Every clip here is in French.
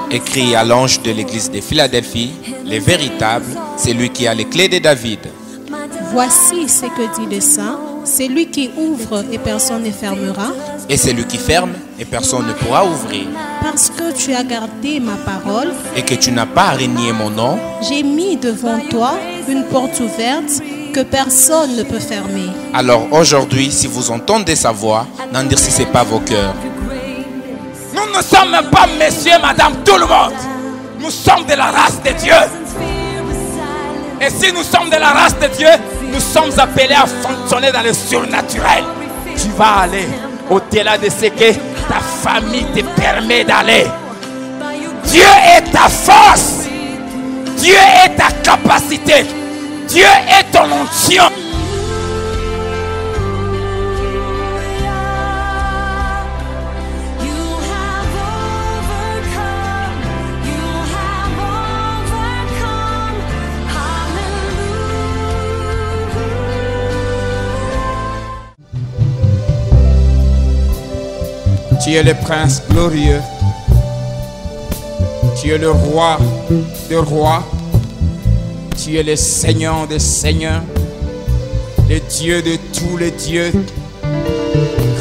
Écrit à l'ange de l'église de Philadelphie, le véritable, c'est lui qui a les clés de David. Voici ce que dit le Saint, c'est lui qui ouvre et personne ne fermera. Et c'est lui qui ferme et personne ne pourra ouvrir. Parce que tu as gardé ma parole et que tu n'as pas renié mon nom, j'ai mis devant toi une porte ouverte que personne ne peut fermer. Alors aujourd'hui, si vous entendez sa voix, n'endurcissez pas vos cœurs. Nous ne sommes pas messieurs, madame, tout le monde. Nous sommes de la race de Dieu. Et si nous sommes de la race de Dieu, nous sommes appelés à fonctionner dans le surnaturel. Tu vas aller au-delà de ce que ta famille te permet d'aller. Dieu est ta force. Dieu est ta capacité. Dieu est ton onction. Tu es le prince glorieux. Tu es le roi des rois. Tu es le Seigneur des seigneurs. Le Dieu de tous les dieux.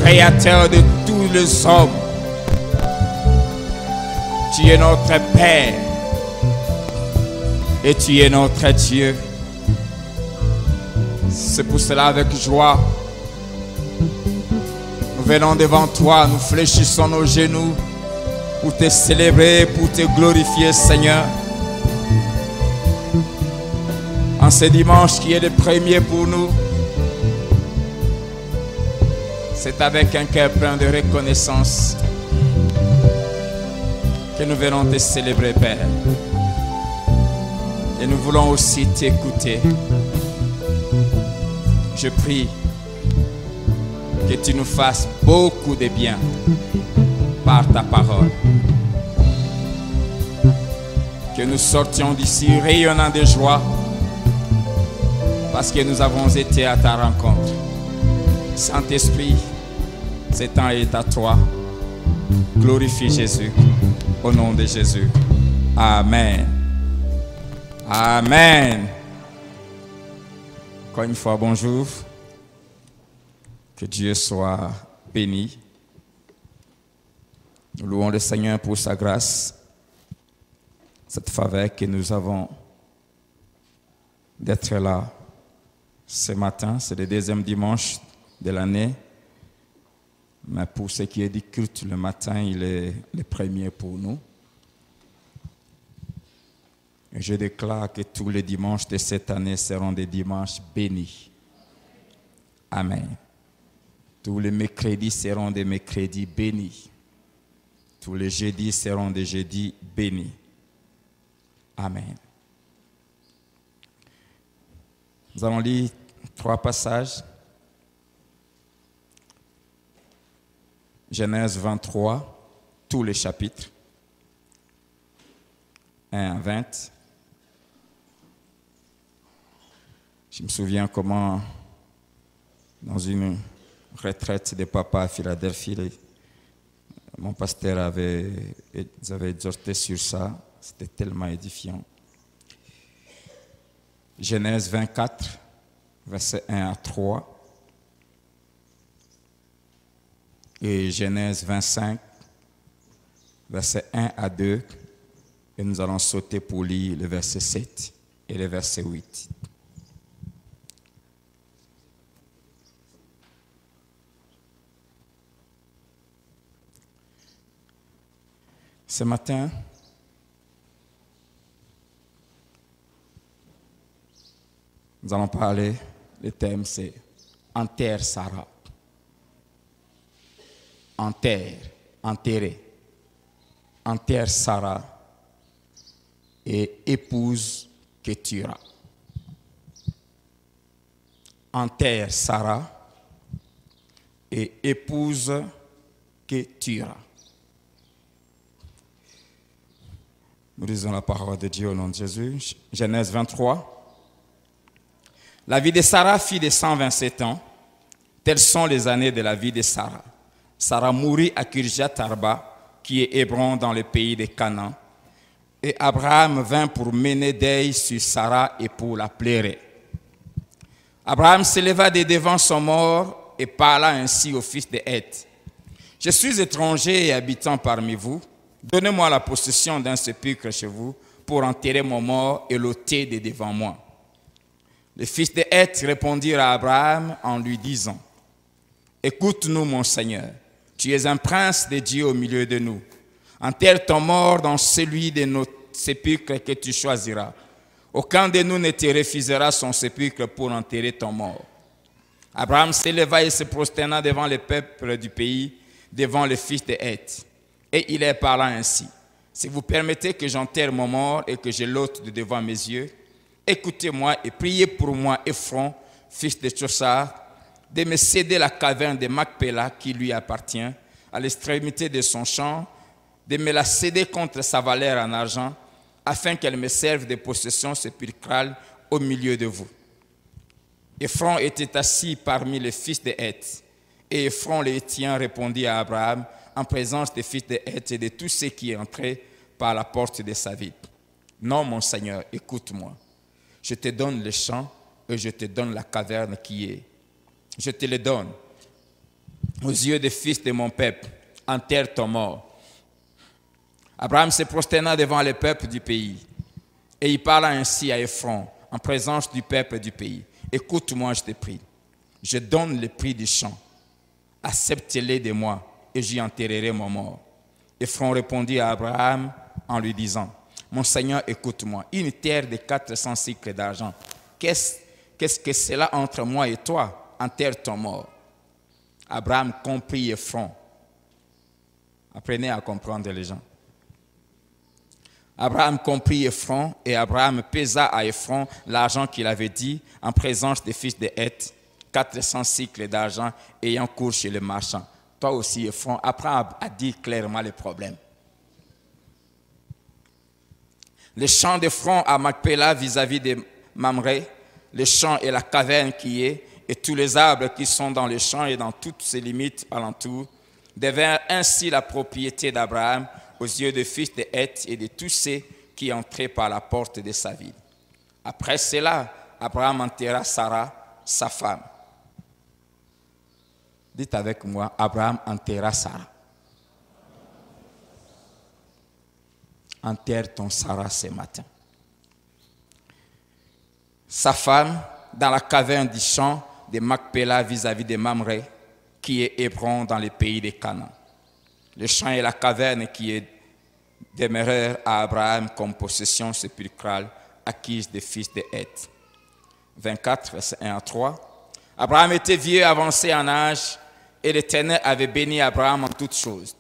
Créateur de tous les hommes. Tu es notre Père. Et tu es notre Dieu. C'est pour cela avec joie nous venons devant toi, nous fléchissons nos genoux pour te célébrer, pour te glorifier, Seigneur. En ce dimanche qui est le premier pour nous, c'est avec un cœur plein de reconnaissance que nous venons te célébrer, Père. Et nous voulons aussi t'écouter. Je prie que tu nous fasses beaucoup de bien par ta parole. Que nous sortions d'ici rayonnant de joie parce que nous avons été à ta rencontre. Saint-Esprit, ce temps est à toi. Glorifie Jésus. Au nom de Jésus. Amen. Amen. Encore une fois, bonjour. Que Dieu soit béni. Nous louons le Seigneur pour sa grâce, cette faveur que nous avons d'être là ce matin. C'est le deuxième dimanche de l'année. Mais pour ce qui est du culte, le matin, il est le premier pour nous. Et je déclare que tous les dimanches de cette année seront des dimanches bénis. Amen. Tous les mercredis seront des mercredis bénis. Tous les jeudis seront des jeudis bénis. Amen. Nous allons lire 3 passages. Genèse 23, tous les chapitres. 1 à 20. Je me souviens comment, dans une retraite de papa à Philadelphie, mon pasteur avait exhorté sur ça. C'était tellement édifiant. Genèse 24, versets 1 à 3. Et Genèse 25, versets 1 à 2. Et nous allons sauter pour lire le verset 7 et le verset 8. Ce matin, nous allons parler, le thème c'est « Enterre Sarah ». Enterrer. Enterre Sarah et épouse Ketura. Enterre Sarah et épouse Ketura. Nous lisons la parole de Dieu au nom de Jésus. Genèse 23. La vie de Sarah, fille de 127 ans. Telles sont les années de la vie de Sarah. Sarah mourut à Kirjat Arba, qui est Hébron dans le pays de Canaan, Et Abraham vint pour mener deuil sur Sarah et pour la pleurer. Abraham s'éleva de devant son mort et parla ainsi au fils de Heth. Je suis étranger et habitant parmi vous. Donnez-moi la possession d'un sépulcre chez vous pour enterrer mon mort et l'ôter de devant moi. Les fils de Heth répondirent à Abraham en lui disant, écoute-nous, mon Seigneur, tu es un prince de Dieu au milieu de nous. Enterre ton mort dans celui de nos sépulcres que tu choisiras. Aucun de nous ne te refusera son sépulcre pour enterrer ton mort. Abraham s'éleva et se prosterna devant le peuple du pays, devant les fils de Heth. Et il leur parla ainsi, si vous permettez que j'enterre mon mort et que je l'ôte de devant mes yeux, écoutez-moi et priez pour moi, Ephron, fils de Tchossar, de me céder la caverne de Macpéla qui lui appartient, à l'extrémité de son champ, de me la céder contre sa valeur en argent, afin qu'elle me serve de possession sépulcrale au milieu de vous. Ephron était assis parmi les fils de Heth, et Ephron le Héthien répondit à Abraham en présence des fils de Heth et de tous ceux qui entraient par la porte de sa ville. Non, mon Seigneur, écoute-moi. Je te donne le champ et je te donne la caverne qui est. Je te le donne aux yeux des fils de mon peuple. Enterre ton mort. Abraham se prosterna devant le peuple du pays et il parla ainsi à Ephron en présence du peuple du pays. Écoute-moi, je te prie. Je donne le prix du champ. Accepte-le de moi et j'y enterrerai mon mort. Ephron répondit à Abraham en lui disant, mon Seigneur, écoute-moi, une terre de 400 cycles d'argent, qu'est-ce que cela entre moi et toi? Enterre ton mort. Abraham comprit Ephron. Apprenez à comprendre les gens. Abraham comprit Ephron et Abraham pesa à Ephron l'argent qu'il avait dit en présence des fils de Heth, 400 cycles d'argent ayant cours chez le marchand. Toi aussi, Ephron, apprends à dire clairement les problèmes. Le champ d'Ephron à Macpéla vis-à-vis de Mamré, le champ et la caverne qui est, et tous les arbres qui sont dans le champ et dans toutes ses limites alentour, devinrent ainsi la propriété d'Abraham aux yeux des fils de Heth et de tous ceux qui entraient par la porte de sa ville. Après cela, Abraham enterra Sarah, sa femme. Dites avec moi, Abraham enterra Sarah. Enterre ton Sarah ce matin. Sa femme, dans la caverne du champ de Macpéla vis-à-vis de Mamré, qui est Hébron dans le pays de Canaan. Le champ et la caverne qui demeurèrent à Abraham comme possession sépulcrale acquise des fils de Heth. 24, versets 1 à 3. Abraham était vieux, avancé en âge, et l'Éternel avait béni Abraham en toutes choses.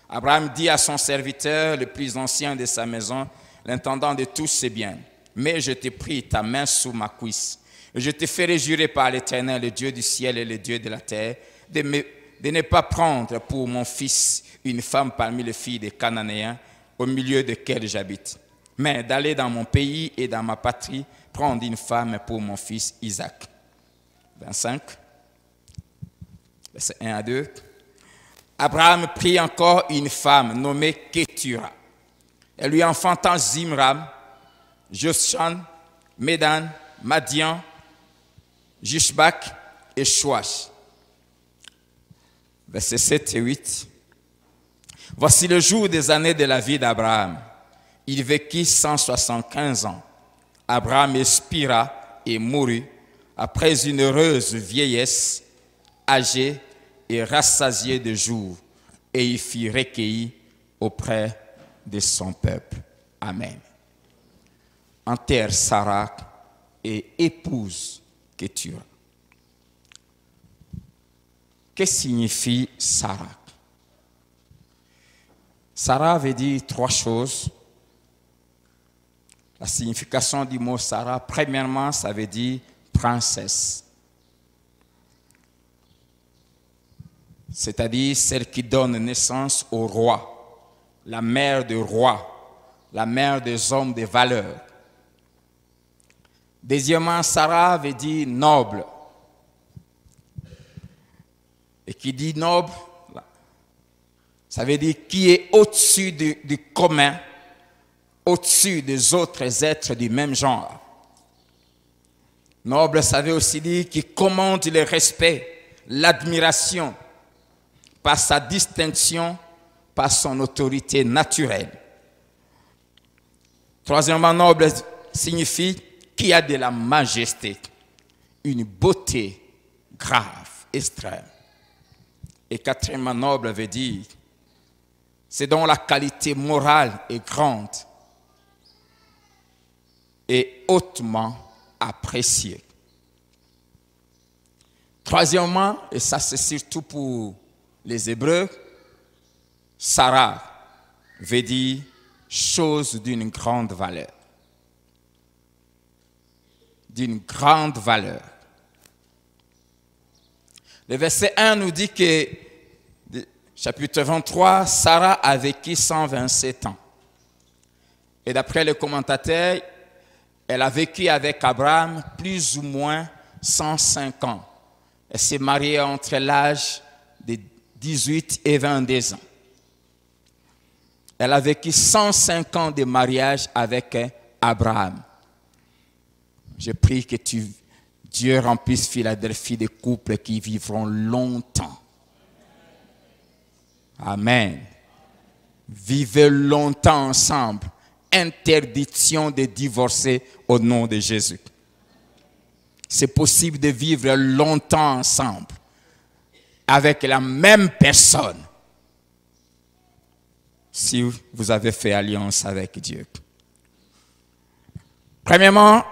Abraham dit à son serviteur, le plus ancien de sa maison, l'intendant de tous ses biens, « Mais je te prie, ta main sous ma cuisse, et je te ferai jurer par l'Éternel, le Dieu du ciel et le Dieu de la terre, de ne pas prendre pour mon fils une femme parmi les filles des Cananéens, au milieu desquels j'habite, mais d'aller dans mon pays et dans ma patrie, prendre une femme pour mon fils Isaac. » 25, versets 1 à 2. Abraham prit encore une femme nommée Ketura. Elle lui enfanta Zimram, Joshan, Médan, Madian, Jishbak et Shoash. Versets 7 et 8. Voici le jour des années de la vie d'Abraham. Il vécut 175 ans. Abraham expira et mourut après une heureuse vieillesse, âgé et rassasié de jours, et il fut recueilli auprès de son peuple. Amen. Enterre Sarah et épouse Ketura. Que signifie Sarah? Sarah veut dire trois choses. La signification du mot Sarah, premièrement, ça veut dire princesse. C'est-à-dire celle qui donne naissance au roi, la mère des rois, la mère des hommes de valeur. Deuxièmement, Sarah veut dire noble. Et qui dit noble, ça veut dire qui est au-dessus du commun, au-dessus des autres êtres du même genre. Noble, ça veut aussi dire qui commande le respect, l'admiration, par sa distinction, par son autorité naturelle. Troisièmement, noble signifie qui a de la majesté, une beauté grave, extrême. Et quatrièmement, noble veut dire c'est dont la qualité morale est grande et hautement appréciée. Troisièmement, et ça c'est surtout pour les Hébreux, Sarah veut dire chose d'une grande valeur. D'une grande valeur. Le verset 1 nous dit que, chapitre 23, Sarah a vécu 127 ans. Et d'après les commentateurs, elle a vécu avec Abraham plus ou moins 105 ans. Elle s'est mariée entre l'âge de 18 et 22 ans. Elle a vécu 105 ans de mariage avec Abraham. Je prie que Dieu remplisse Philadelphie de couples qui vivront longtemps. Amen. Vivez longtemps ensemble. Interdiction de divorcer au nom de Jésus. C'est possible de vivre longtemps ensemble avec la même personne si vous avez fait alliance avec Dieu. Premièrement,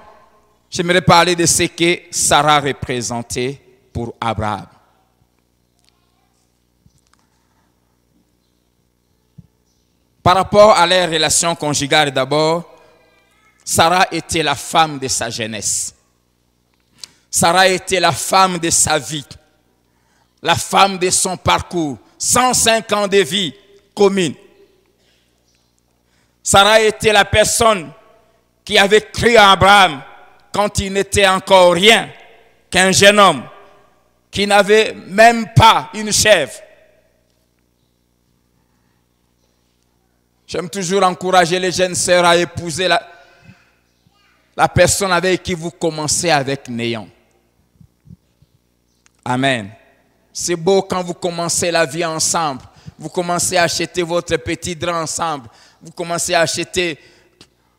j'aimerais parler de ce que Sarah représentait pour Abraham. Par rapport à leur relation conjugale d'abord, Sarah était la femme de sa jeunesse. Sarah était la femme de sa vie, la femme de son parcours, 105 ans de vie commune. Sarah était la personne qui avait cru à Abraham quand il n'était encore rien qu'un jeune homme qui n'avait même pas une chèvre. J'aime toujours encourager les jeunes sœurs à épouser la personne avec qui vous commencez avec néant. Amen. C'est beau quand vous commencez la vie ensemble. Vous commencez à acheter votre petit drap ensemble. Vous commencez à acheter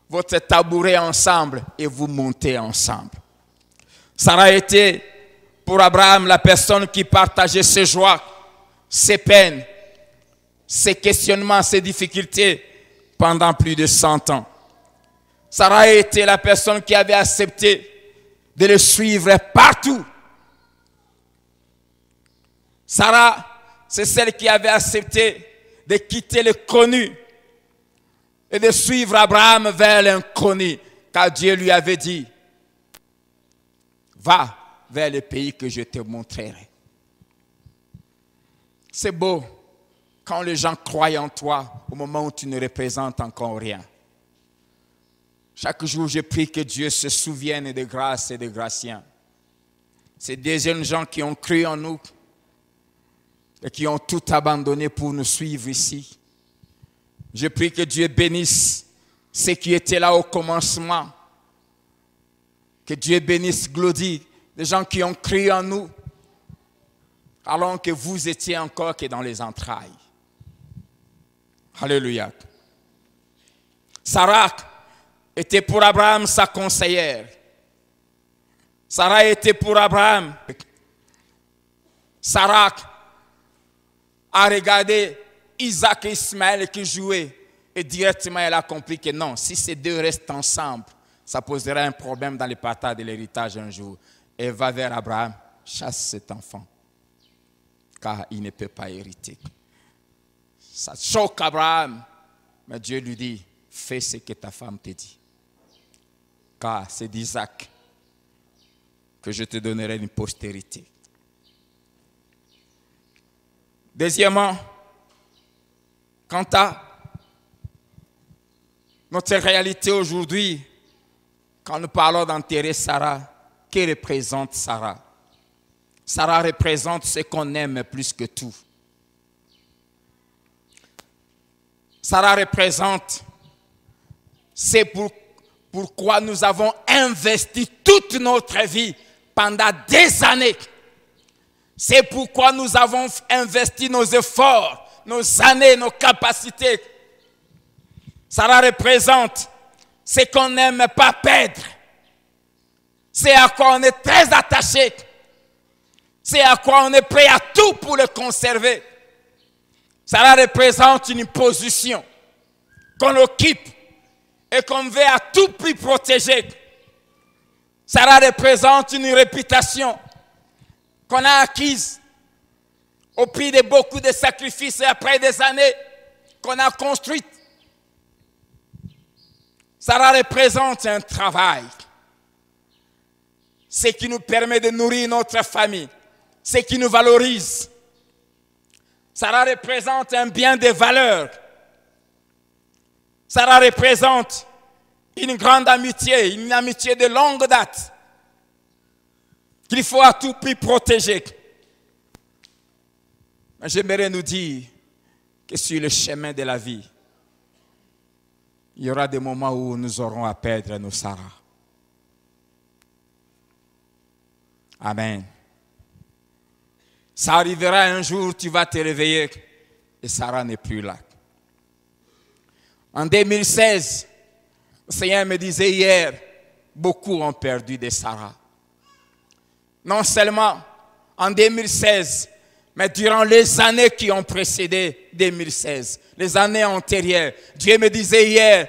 votre tabouret ensemble et vous montez ensemble. Sarah était pour Abraham la personne qui partageait ses joies, ses peines, ses questionnements, ses difficultés pendant plus de 100 ans. Sarah était la personne qui avait accepté de le suivre partout. Sarah, c'est celle qui avait accepté de quitter le connu et de suivre Abraham vers l'inconnu, car Dieu lui avait dit, va vers le pays que je te montrerai. C'est beau quand les gens croient en toi au moment où tu ne représentes encore rien. Chaque jour, je prie que Dieu se souvienne de grâce et de Gratien. Ces deux jeunes gens qui ont cru en nous et qui ont tout abandonné pour nous suivre ici. Je prie que Dieu bénisse ceux qui étaient là au commencement. Que Dieu bénisse Glody, des gens qui ont cru en nous, alors que vous étiez encore que dans les entrailles. Alléluia. Sarah était pour Abraham sa conseillère. Sarah était pour Abraham. Sarah a regardé Isaac et Ismaël qui jouaient et directement elle a compris que non, si ces deux restent ensemble, ça posera un problème dans le partage de l'héritage un jour. Elle va vers Abraham, chasse cet enfant, car il ne peut pas hériter. Ça choque Abraham, mais Dieu lui dit, fais ce que ta femme te dit, car c'est d'Isaac que je te donnerai une postérité. Deuxièmement, quant à notre réalité aujourd'hui, quand nous parlons d'enterrer Sarah, que représente Sarah? Sarah représente ce qu'on aime plus que tout. Sarah représente C'est pourquoi nous avons investi toute notre vie pendant des années. C'est pourquoi nous avons investi nos efforts, nos années, nos capacités. Cela représente ce qu'on n'aime pas perdre. C'est à quoi on est très attaché. C'est à quoi on est prêt à tout pour le conserver. Cela représente une position qu'on occupe et qu'on veut à tout prix protéger. Cela représente une réputation qu'on a acquise au prix de beaucoup de sacrifices et après des années qu'on a construites. Cela représente un travail. Ce qui nous permet de nourrir notre famille. Ce qui nous valorise. Cela représente un bien de valeur. Cela représente une grande amitié, une amitié de longue date qu'il faut à tout prix protéger. Mais j'aimerais nous dire que sur le chemin de la vie, il y aura des moments où nous aurons à perdre nos Sarah. Amen. Ça arrivera un jour, tu vas te réveiller et Sarah n'est plus là. En 2016, le Seigneur me disait hier, beaucoup ont perdu des Sarah. Non seulement en 2016, mais durant les années qui ont précédé 2016, les années antérieures. Dieu me disait hier,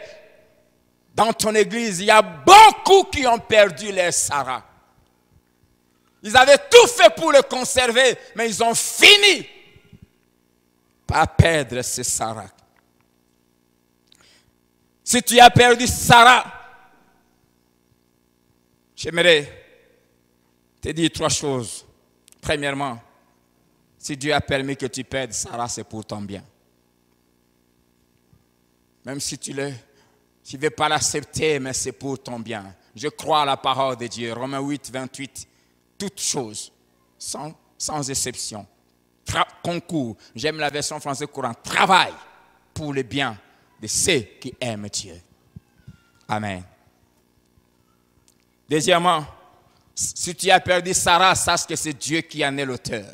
dans ton église, il y a beaucoup qui ont perdu leur Sarah. Ils avaient tout fait pour le conserver, mais ils ont fini par perdre ces Sarah. Si tu as perdu Sarah, j'aimerais te dire trois choses. Premièrement, si Dieu a permis que tu perdes Sarah, c'est pour ton bien. Même si tu ne veux pas l'accepter, mais c'est pour ton bien. Je crois à la parole de Dieu. Romains 8, 28. Toutes choses, sans exception, concours, j'aime la version française courante, travail pour le bien de ceux qui aiment Dieu. Amen. Deuxièmement, si tu as perdu Sarah, sache que c'est Dieu qui en est l'auteur.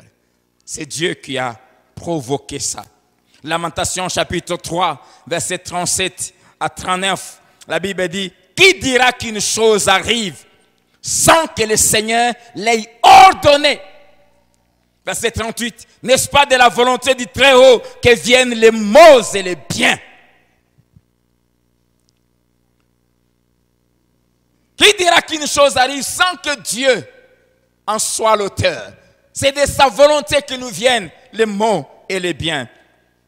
C'est Dieu qui a provoqué ça. Lamentation chapitre 3, verset 37 à 39, la Bible dit, qui dira qu'une chose arrive sans que le Seigneur l'ait ordonné? Verset 38, n'est-ce pas de la volonté du Très-Haut que viennent les maux et les biens? Qui dira qu'une chose arrive sans que Dieu en soit l'auteur? C'est de sa volonté que nous viennent les maux et les biens.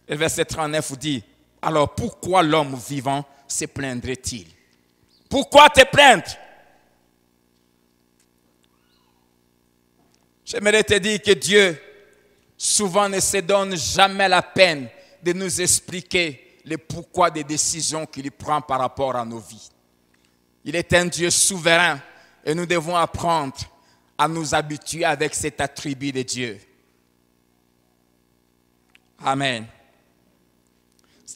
Le verset 39 dit, alors pourquoi l'homme vivant se plaindrait-il? Pourquoi te plaindre? J'aimerais te dire que Dieu, souvent, ne se donne jamais la peine de nous expliquer le pourquoi des décisions qu'il prend par rapport à nos vies. Il est un Dieu souverain et nous devons apprendre à nous habituer avec cet attribut de Dieu. Amen.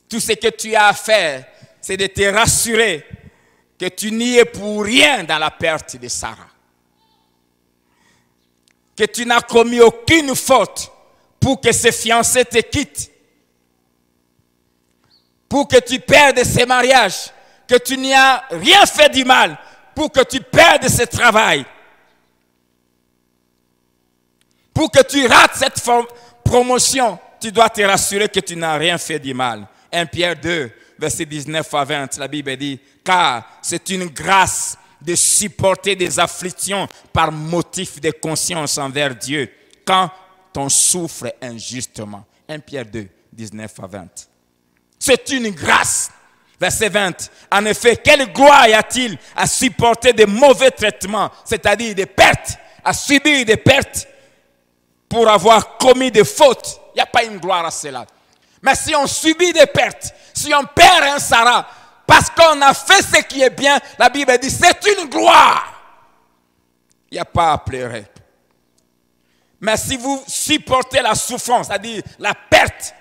Tout ce que tu as à faire, c'est de te rassurer que tu n'y es pour rien dans la perte de Sarah. Que tu n'as commis aucune faute pour que ce fiancé te quitte, pour que tu perdes ce mariage, que tu n'y as rien fait du mal, pour que tu perdes ce travail, pour que tu rates cette promotion, tu dois te rassurer que tu n'as rien fait du mal. 1 Pierre 2, verset 19 à 20, la Bible dit, car c'est une grâce de supporter des afflictions par motif de conscience envers Dieu quand on souffre injustement. 1 Pierre 2, 19 à 20. C'est une grâce. Verset 20. En effet, quelle gloire y a-t-il à supporter des mauvais traitements, c'est-à-dire des pertes, à subir des pertes pour avoir commis des fautes? Il n'y a pas une gloire à cela. Mais si on subit des pertes, si on perd un Sarah, parce qu'on a fait ce qui est bien, la Bible dit c'est une gloire. Il n'y a pas à pleurer. Mais si vous supportez la souffrance, c'est-à-dire la perte,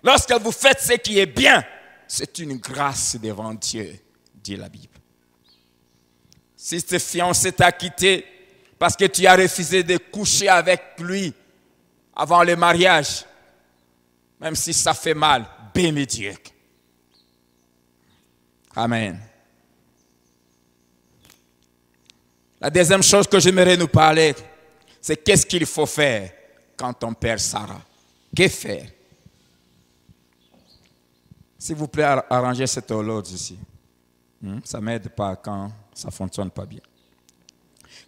lorsque vous faites ce qui est bien, c'est une grâce devant Dieu. dit la Bible. Si tes fiancé t'a quitté parce que tu as refusé de coucher avec lui avant le mariage, même si ça fait mal, bénis Dieu. Amen. La deuxième chose que j'aimerais nous parler, c'est qu'est-ce qu'il faut faire quand on perd Sarah. Que faire? S'il vous plaît, arrangez cette horloge ici. Ça ne m'aide pas quand ça ne fonctionne pas bien.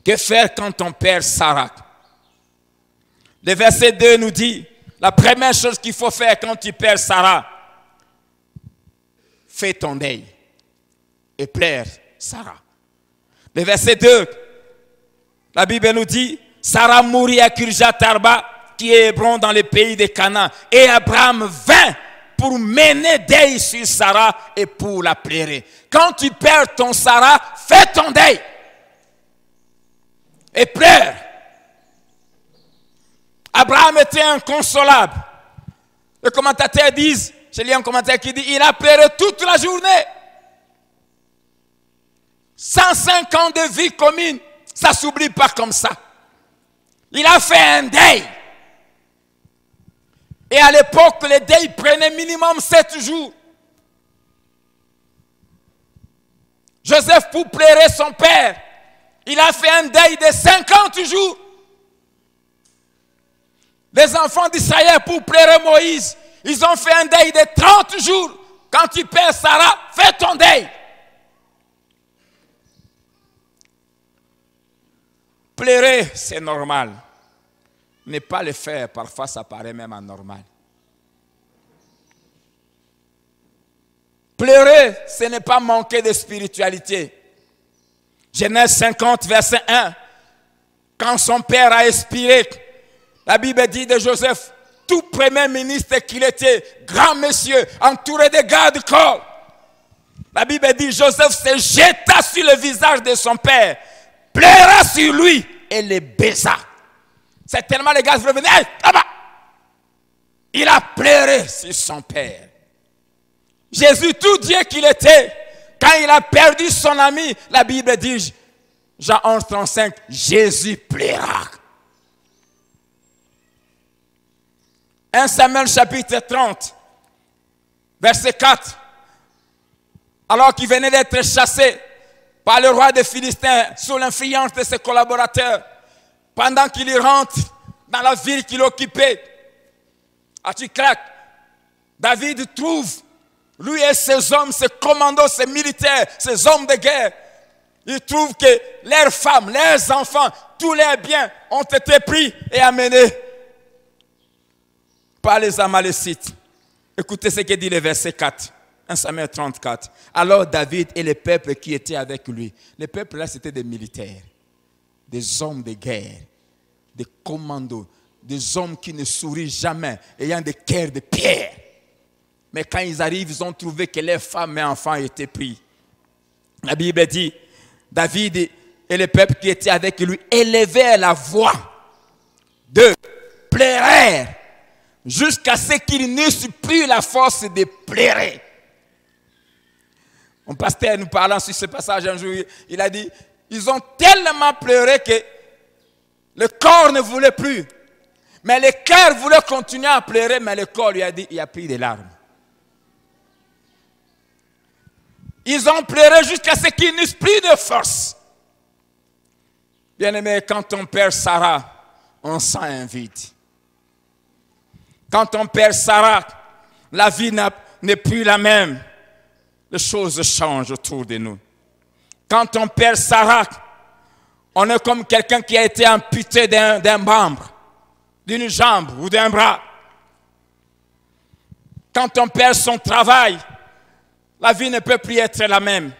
Que faire quand on perd Sarah? Le verset 2 nous dit, la première chose qu'il faut faire quand tu perds Sarah, fais ton deuil et pleure Sarah. Le verset 2, la Bible nous dit, Sarah mourut à Kirjat Arba, qui est Hébron dans le pays de Canaan. Et Abraham vint pour mener deuil sur Sarah et pour la pleurer. Quand tu perds ton Sarah, fais ton deuil et pleure. Abraham était inconsolable. Les commentateurs disent, j'ai lu un commentaire qui dit, il a pleuré toute la journée. 105 ans de vie commune, ça ne s'oublie pas comme ça. Il a fait un deuil. Et à l'époque, le deuil prenait minimum 7 jours. Joseph, pour pleurer son père, il a fait un deuil de 50 jours. Les enfants d'Israël, pour pleurer Moïse, ils ont fait un deuil de 30 jours. Quand tu perds Sarah, fais ton deuil. Pleurer, c'est normal. Ne pas le faire, parfois ça paraît même anormal. Pleurer, ce n'est pas manquer de spiritualité. Genèse 50, verset 1. Quand son père a expiré, la Bible dit de Joseph, tout premier ministre qu'il était, grand monsieur, entouré de gardes-corps. La Bible dit, Joseph se jeta sur le visage de son père, pleura sur lui et le baisa. C'est tellement les gars veulent venir, hey, là-bas. Il a pleuré sur son père. Jésus, tout Dieu qu'il était, quand il a perdu son ami, la Bible dit, Jean 11, 35, Jésus pleura. 1 Samuel chapitre 30, verset 4. Alors qu'il venait d'être chassé par le roi des Philistins sous l'influence de ses collaborateurs, pendant qu'il rentre dans la ville qu'il occupait, à Tsiklag, David trouve, lui et ses hommes, ses commandos, ses militaires, ses hommes de guerre, ils trouvent que leurs femmes, leurs enfants, tous leurs biens ont été pris et amenés par les Amalécites. Écoutez ce que dit le verset 4, 1 Samuel 34. Alors David et le peuple qui était avec lui, le peuple là c'était des militaires, des hommes de guerre, des commandos, des hommes qui ne sourient jamais, ayant des cœurs de pierre. Mais quand ils arrivent, ils ont trouvé que leurs femmes et enfants étaient pris. La Bible dit, David et le peuple qui était avec lui élevèrent la voix, pleurèrent, jusqu'à ce qu'ils n'eussent plus la force de pleurer. Mon pasteur nous parlant sur ce passage un jour, il a dit, ils ont tellement pleuré que le corps ne voulait plus. Mais le cœur voulait continuer à pleurer, mais le corps lui a dit, il a pris des larmes. Ils ont pleuré jusqu'à ce qu'ils n'eussent plus de force. Bien-aimé, quand on perd Sarah, on sent un vide. Quand on perd Sarah, la vie n'est plus la même. Les choses changent autour de nous. Quand on perd Sarah, on est comme quelqu'un qui a été amputé d'un membre, d'une jambe ou d'un bras. Quand on perd son travail, la vie ne peut plus être la même.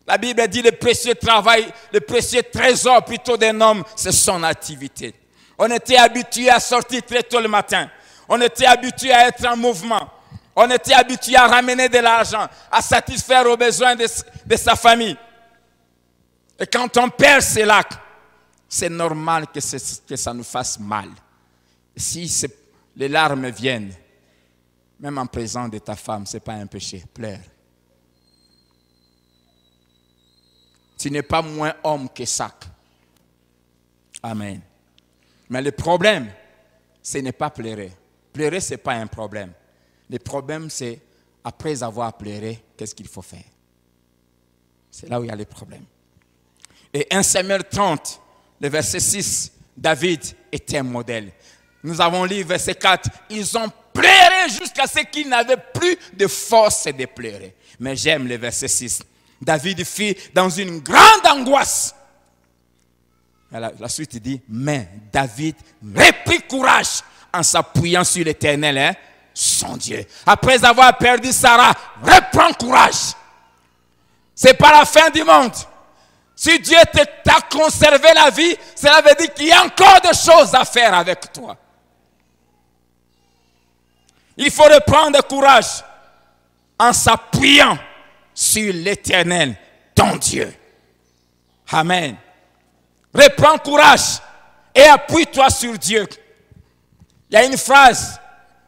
La Bible dit le précieux travail, le précieux trésor plutôt d'un homme, c'est son activité. On était habitué à sortir très tôt le matin. On était habitué à être en mouvement. On était habitué à ramener de l'argent, à satisfaire aux besoins de sa famille. Et quand on perd cela, c'est normal que ça nous fasse mal. Si les larmes viennent, même en présence de ta femme, ce n'est pas un péché, pleure. Tu n'es pas moins homme qu'Isaac. Amen. Mais le problème, ce n'est pas pleurer. Pleurer, ce n'est pas un problème. Le problème, c'est après avoir pleuré, qu'est-ce qu'il faut faire? C'est là où il y a les problèmes. Et 1 Samuel 30, le verset 6, David était un modèle. Nous avons lu verset 4, ils ont pleuré jusqu'à ce qu'ils n'avaient plus de force de pleurer. Mais j'aime le verset 6. David fut dans une grande angoisse. La suite dit, mais David reprit courage en s'appuyant sur l'Éternel, son Dieu. Après avoir perdu Sarah, reprends courage. C'est pas la fin du monde. Si Dieu t'a conservé la vie, cela veut dire qu'il y a encore des choses à faire avec toi. Il faut reprendre courage en s'appuyant sur l'Éternel, ton Dieu. Amen. Reprends courage et appuie-toi sur Dieu. Il y a une phrase,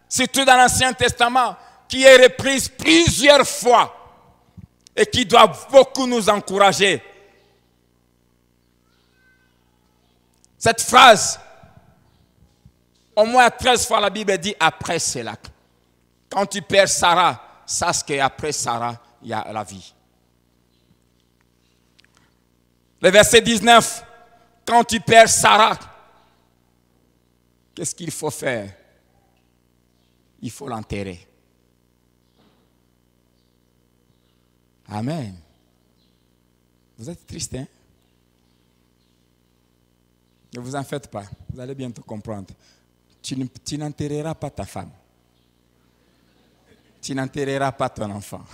surtout dans l'Ancien Testament, qui est reprise plusieurs fois et qui doit beaucoup nous encourager. Cette phrase, au moins 13 fois la Bible dit après cela. Quand tu perds Sarah, sache qu'après Sarah, il y a la vie. Le verset 19, quand tu perds Sarah, qu'est-ce qu'il faut faire? Il faut l'enterrer. Amen. Vous êtes triste, hein? Ne vous en faites pas, vous allez bientôt comprendre. Tu n'enterreras pas ta femme. Tu n'enterreras pas ton enfant.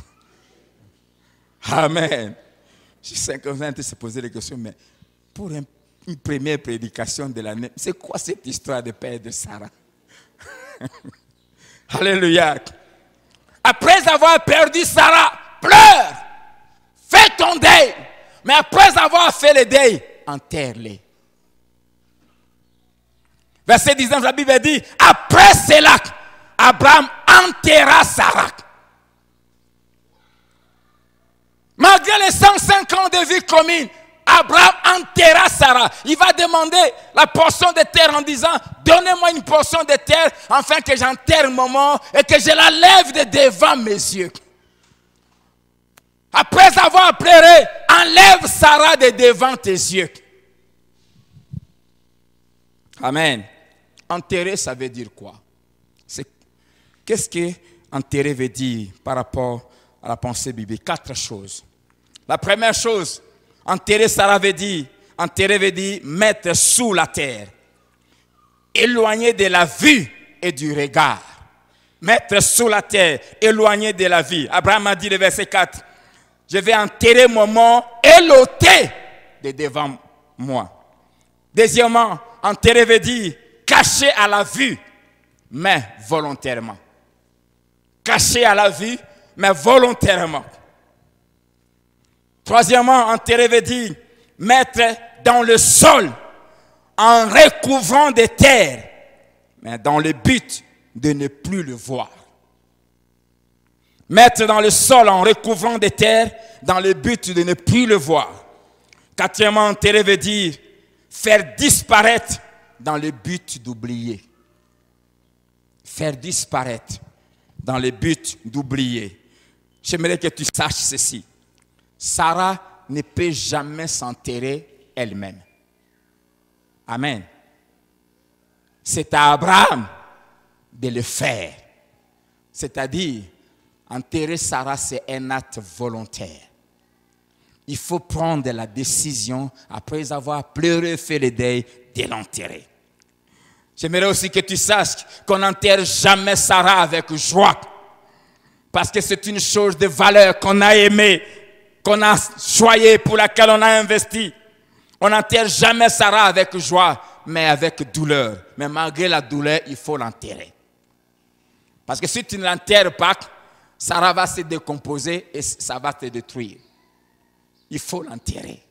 Amen. Je sais que vous allez se poser des questions, mais pour une première prédication de l'année, c'est quoi cette histoire de père de Sarah? Alléluia. Après avoir perdu Sarah, pleure. Fais ton deuil. Mais après avoir fait le deuil, enterre-les. Verset 19, la Bible dit, après cela, Abraham enterra Sarah. Malgré les 105 ans de vie commune, Abraham enterra Sarah. Il va demander la portion de terre en disant, donnez-moi une portion de terre afin que j'enterre mon mort et que je la lève de devant mes yeux. Après avoir pleuré, enlève Sarah de devant tes yeux. Amen. Enterrer, ça veut dire quoi? Qu'est-ce que enterrer veut dire par rapport à la pensée biblique? 4 choses. La première chose, enterrer Sarah veut dire mettre sous la terre, éloigné de la vue et du regard. Mettre sous la terre, éloigné de la vue. Abraham a dit le verset 4, je vais enterrer mon mort et l'ôter de devant moi. Deuxièmement, enterrer veut dire caché à la vue, mais volontairement. Caché à la vue, mais volontairement. Troisièmement, enterrer veut dire mettre dans le sol en recouvrant des terres, mais dans le but de ne plus le voir. Mettre dans le sol en recouvrant des terres, dans le but de ne plus le voir. Quatrièmement, enterrer veut dire faire disparaître dans le but d'oublier. Faire disparaître dans le but d'oublier. J'aimerais que tu saches ceci. Sarah ne peut jamais s'enterrer elle-même. Amen. C'est à Abraham de le faire. C'est-à-dire, enterrer Sarah, c'est un acte volontaire. Il faut prendre la décision, après avoir pleuré, fait le deuil, de l'enterrer. J'aimerais aussi que tu saches qu'on n'enterre jamais Sarah avec joie. Parce que c'est une chose de valeur qu'on a aimée, qu'on a choyée, pour laquelle on a investi. On n'enterre jamais Sarah avec joie, mais avec douleur. Mais malgré la douleur, il faut l'enterrer. Parce que si tu ne l'enterres pas, Sarah va se décomposer et ça va te détruire. Il faut l'enterrer.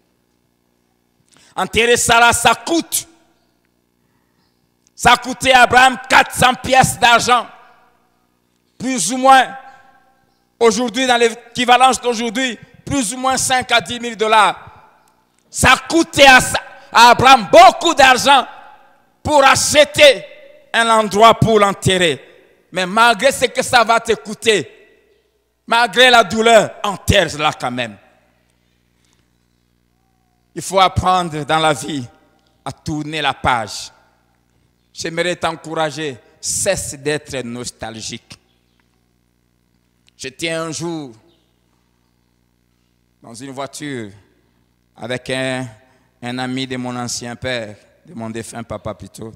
Enterrer Sarah, ça coûte. Ça a coûté à Abraham 400 pièces d'argent. Plus ou moins, aujourd'hui, dans l'équivalence d'aujourd'hui, plus ou moins 5 à 10 000 $. Ça a coûté à Abraham beaucoup d'argent pour acheter un endroit pour l'enterrer. Mais malgré ce que ça va te coûter, malgré la douleur, enterre-la quand même. Il faut apprendre dans la vie à tourner la page. J'aimerais t'encourager, cesse d'être nostalgique. J'étais un jour dans une voiture avec un ami de mon ancien père, de mon défunt papa plutôt.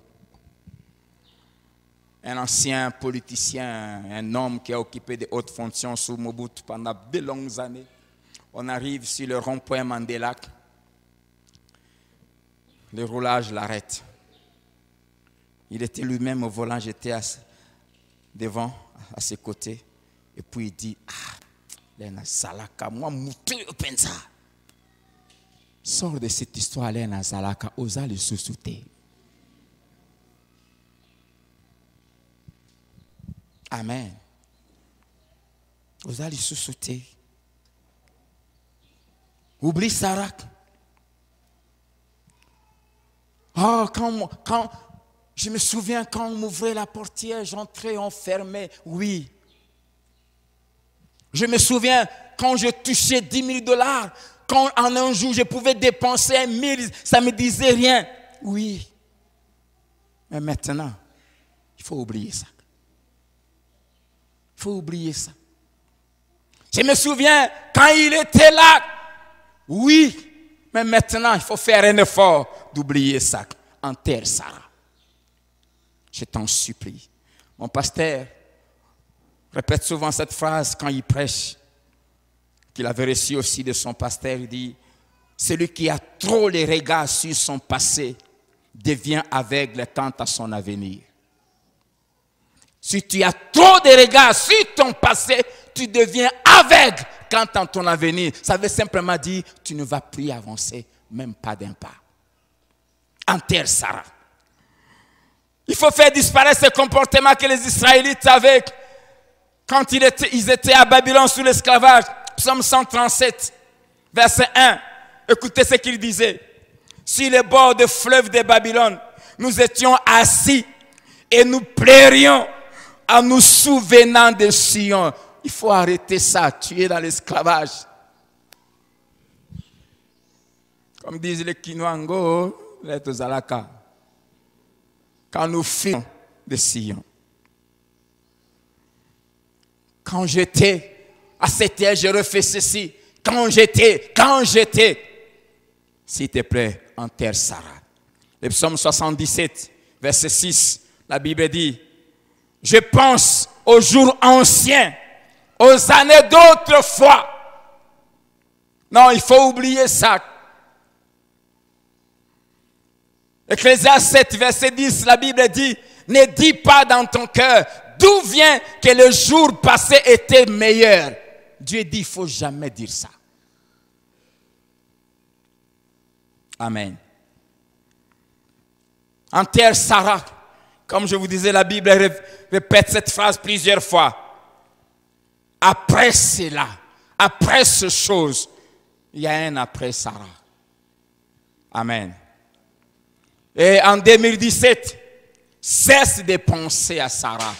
Un ancien politicien, un homme qui a occupé de hautes fonctions sous Mobutu pendant de longues années. On arrive sur le rond-point Mandela. Le roulage l'arrête. Il était lui-même au volant, j'étais devant, à ses côtés. Et puis il dit, Lena Zalaka, moi, moutou, pensa. Sors de cette histoire, Lena Zalaka, osa le sous-souter. Amen. Osa le sous-souter. Oublie Sarah. Oh, quand je me souviens quand on m'ouvrait la portière, j'entrais, on fermait. Oui. Je me souviens quand je touchais 10 000 $, quand en un jour je pouvais dépenser 1 000, ça ne me disait rien. Oui. Mais maintenant, il faut oublier ça. Il faut oublier ça. Je me souviens quand il était là. Oui. Mais maintenant, il faut faire un effort d'oublier ça. Enterre Sarah. Je t'en supplie. Mon pasteur répète souvent cette phrase quand il prêche, qu'il avait reçu aussi de son pasteur. Il dit, celui qui a trop les regards sur son passé devient aveugle quant à son avenir. Si tu as trop de regards sur ton passé, tu deviens aveugle quant à ton avenir. Ça veut simplement dire, tu ne vas plus avancer, même pas d'un pas. Enterre Sarah. Il faut faire disparaître ce comportement que les Israélites avaient quand ils étaient à Babylone sous l'esclavage. Psaume 137, verset 1. Écoutez ce qu'il disait. Sur les bords des fleuves de Babylone, nous étions assis et nous pleurions en nous souvenant de Sion. Il faut arrêter ça. Tu es dans l'esclavage. Comme disent les Kinwango, les Tozalaka. Quand nous fûmes de Sion. Quand j'étais à cette âge, je refais ceci. Quand j'étais. S'il te plaît, enterre Sarah. Le psaume 77, verset 6, la Bible dit, je pense aux jours anciens, aux années d'autrefois. Non, il faut oublier ça. Ecclésiaste 7, verset 10, la Bible dit, ne dis pas dans ton cœur, d'où vient que le jour passé était meilleur. Dieu dit, il ne faut jamais dire ça. Amen. Enterre Sarah. Comme je vous disais, la Bible répète cette phrase plusieurs fois. Après cela, après ces choses, il y a un après Sarah. Amen. Et en 2017, cesse de penser à Sarah.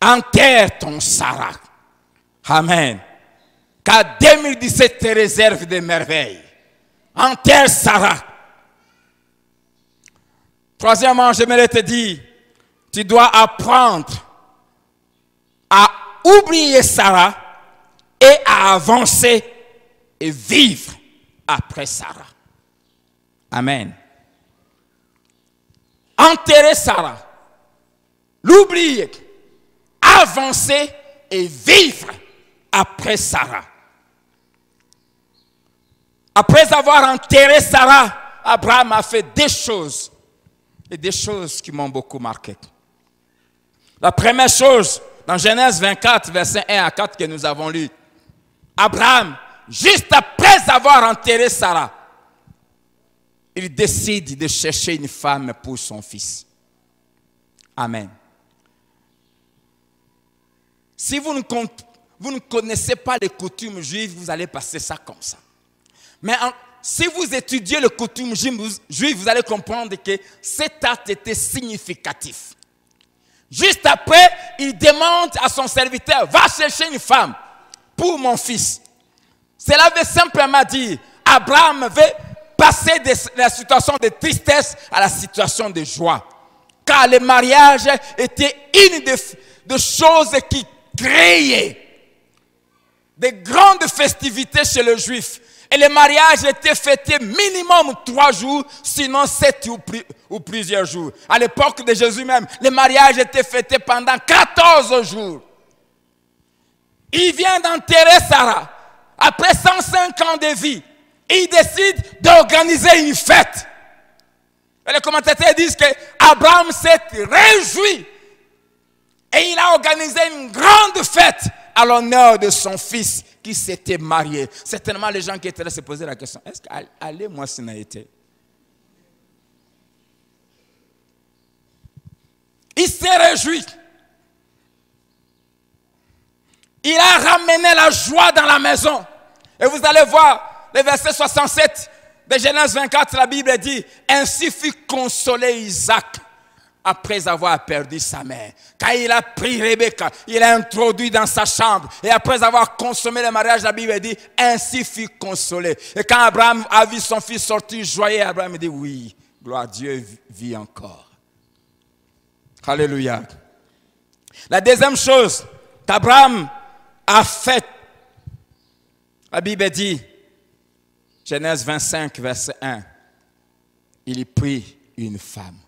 Enterre ton Sarah. Amen. Car 2017 te réserve des merveilles. Enterre Sarah. Troisièmement, j'aimerais te dire, tu dois apprendre à oublier Sarah et à avancer et vivre après Sarah. Amen. Enterrer Sarah, l'oublier, avancer et vivre après Sarah. Après avoir enterré Sarah, Abraham a fait des choses. Et des choses qui m'ont beaucoup marqué. La première chose, dans Genèse 24, versets 1 à 4 que nous avons lu. Abraham, juste après avoir enterré Sarah, il décide de chercher une femme pour son fils. Amen. Si vous vous ne connaissez pas les coutumes juives, vous allez passer ça comme ça. Mais si vous étudiez les coutumes juives, vous allez comprendre que cet acte était significatif. Juste après, il demande à son serviteur, va chercher une femme pour mon fils. Cela veut simplement dire, Abraham veut passer de la situation de tristesse à la situation de joie. Car le mariage était une des choses qui créaient de grandes festivités chez les Juifs. Et le mariage était fêté minimum 3 jours, sinon 7 ou plusieurs jours. À l'époque de Jésus même, le mariage était fêté pendant 14 jours. Il vient d'enterrer Sarah. Après 105 ans de vie, il décide d'organiser une fête. Et les commentateurs disent qu'Abraham s'est réjoui. Et il a organisé une grande fête à l'honneur de son fils qui s'était marié. Certainement, les gens qui étaient là se posaient la question, est-ce qu'allez moi s'il n'a été? Il s'est réjoui. Il a ramené la joie dans la maison. Et vous allez voir, le verset 67 de Genèse 24, la Bible dit, ainsi fut consolé Isaac après avoir perdu sa mère. Quand il a pris Rebecca, il l'a introduit dans sa chambre. Et après avoir consommé le mariage, la Bible dit, ainsi fut consolé. Et quand Abraham a vu son fils sortir joyeux, Abraham dit, oui, gloire à Dieu, vit encore. Alléluia. La deuxième chose qu'Abraham a faite, la Bible dit, Genèse 25, verset 1, il prit une femme.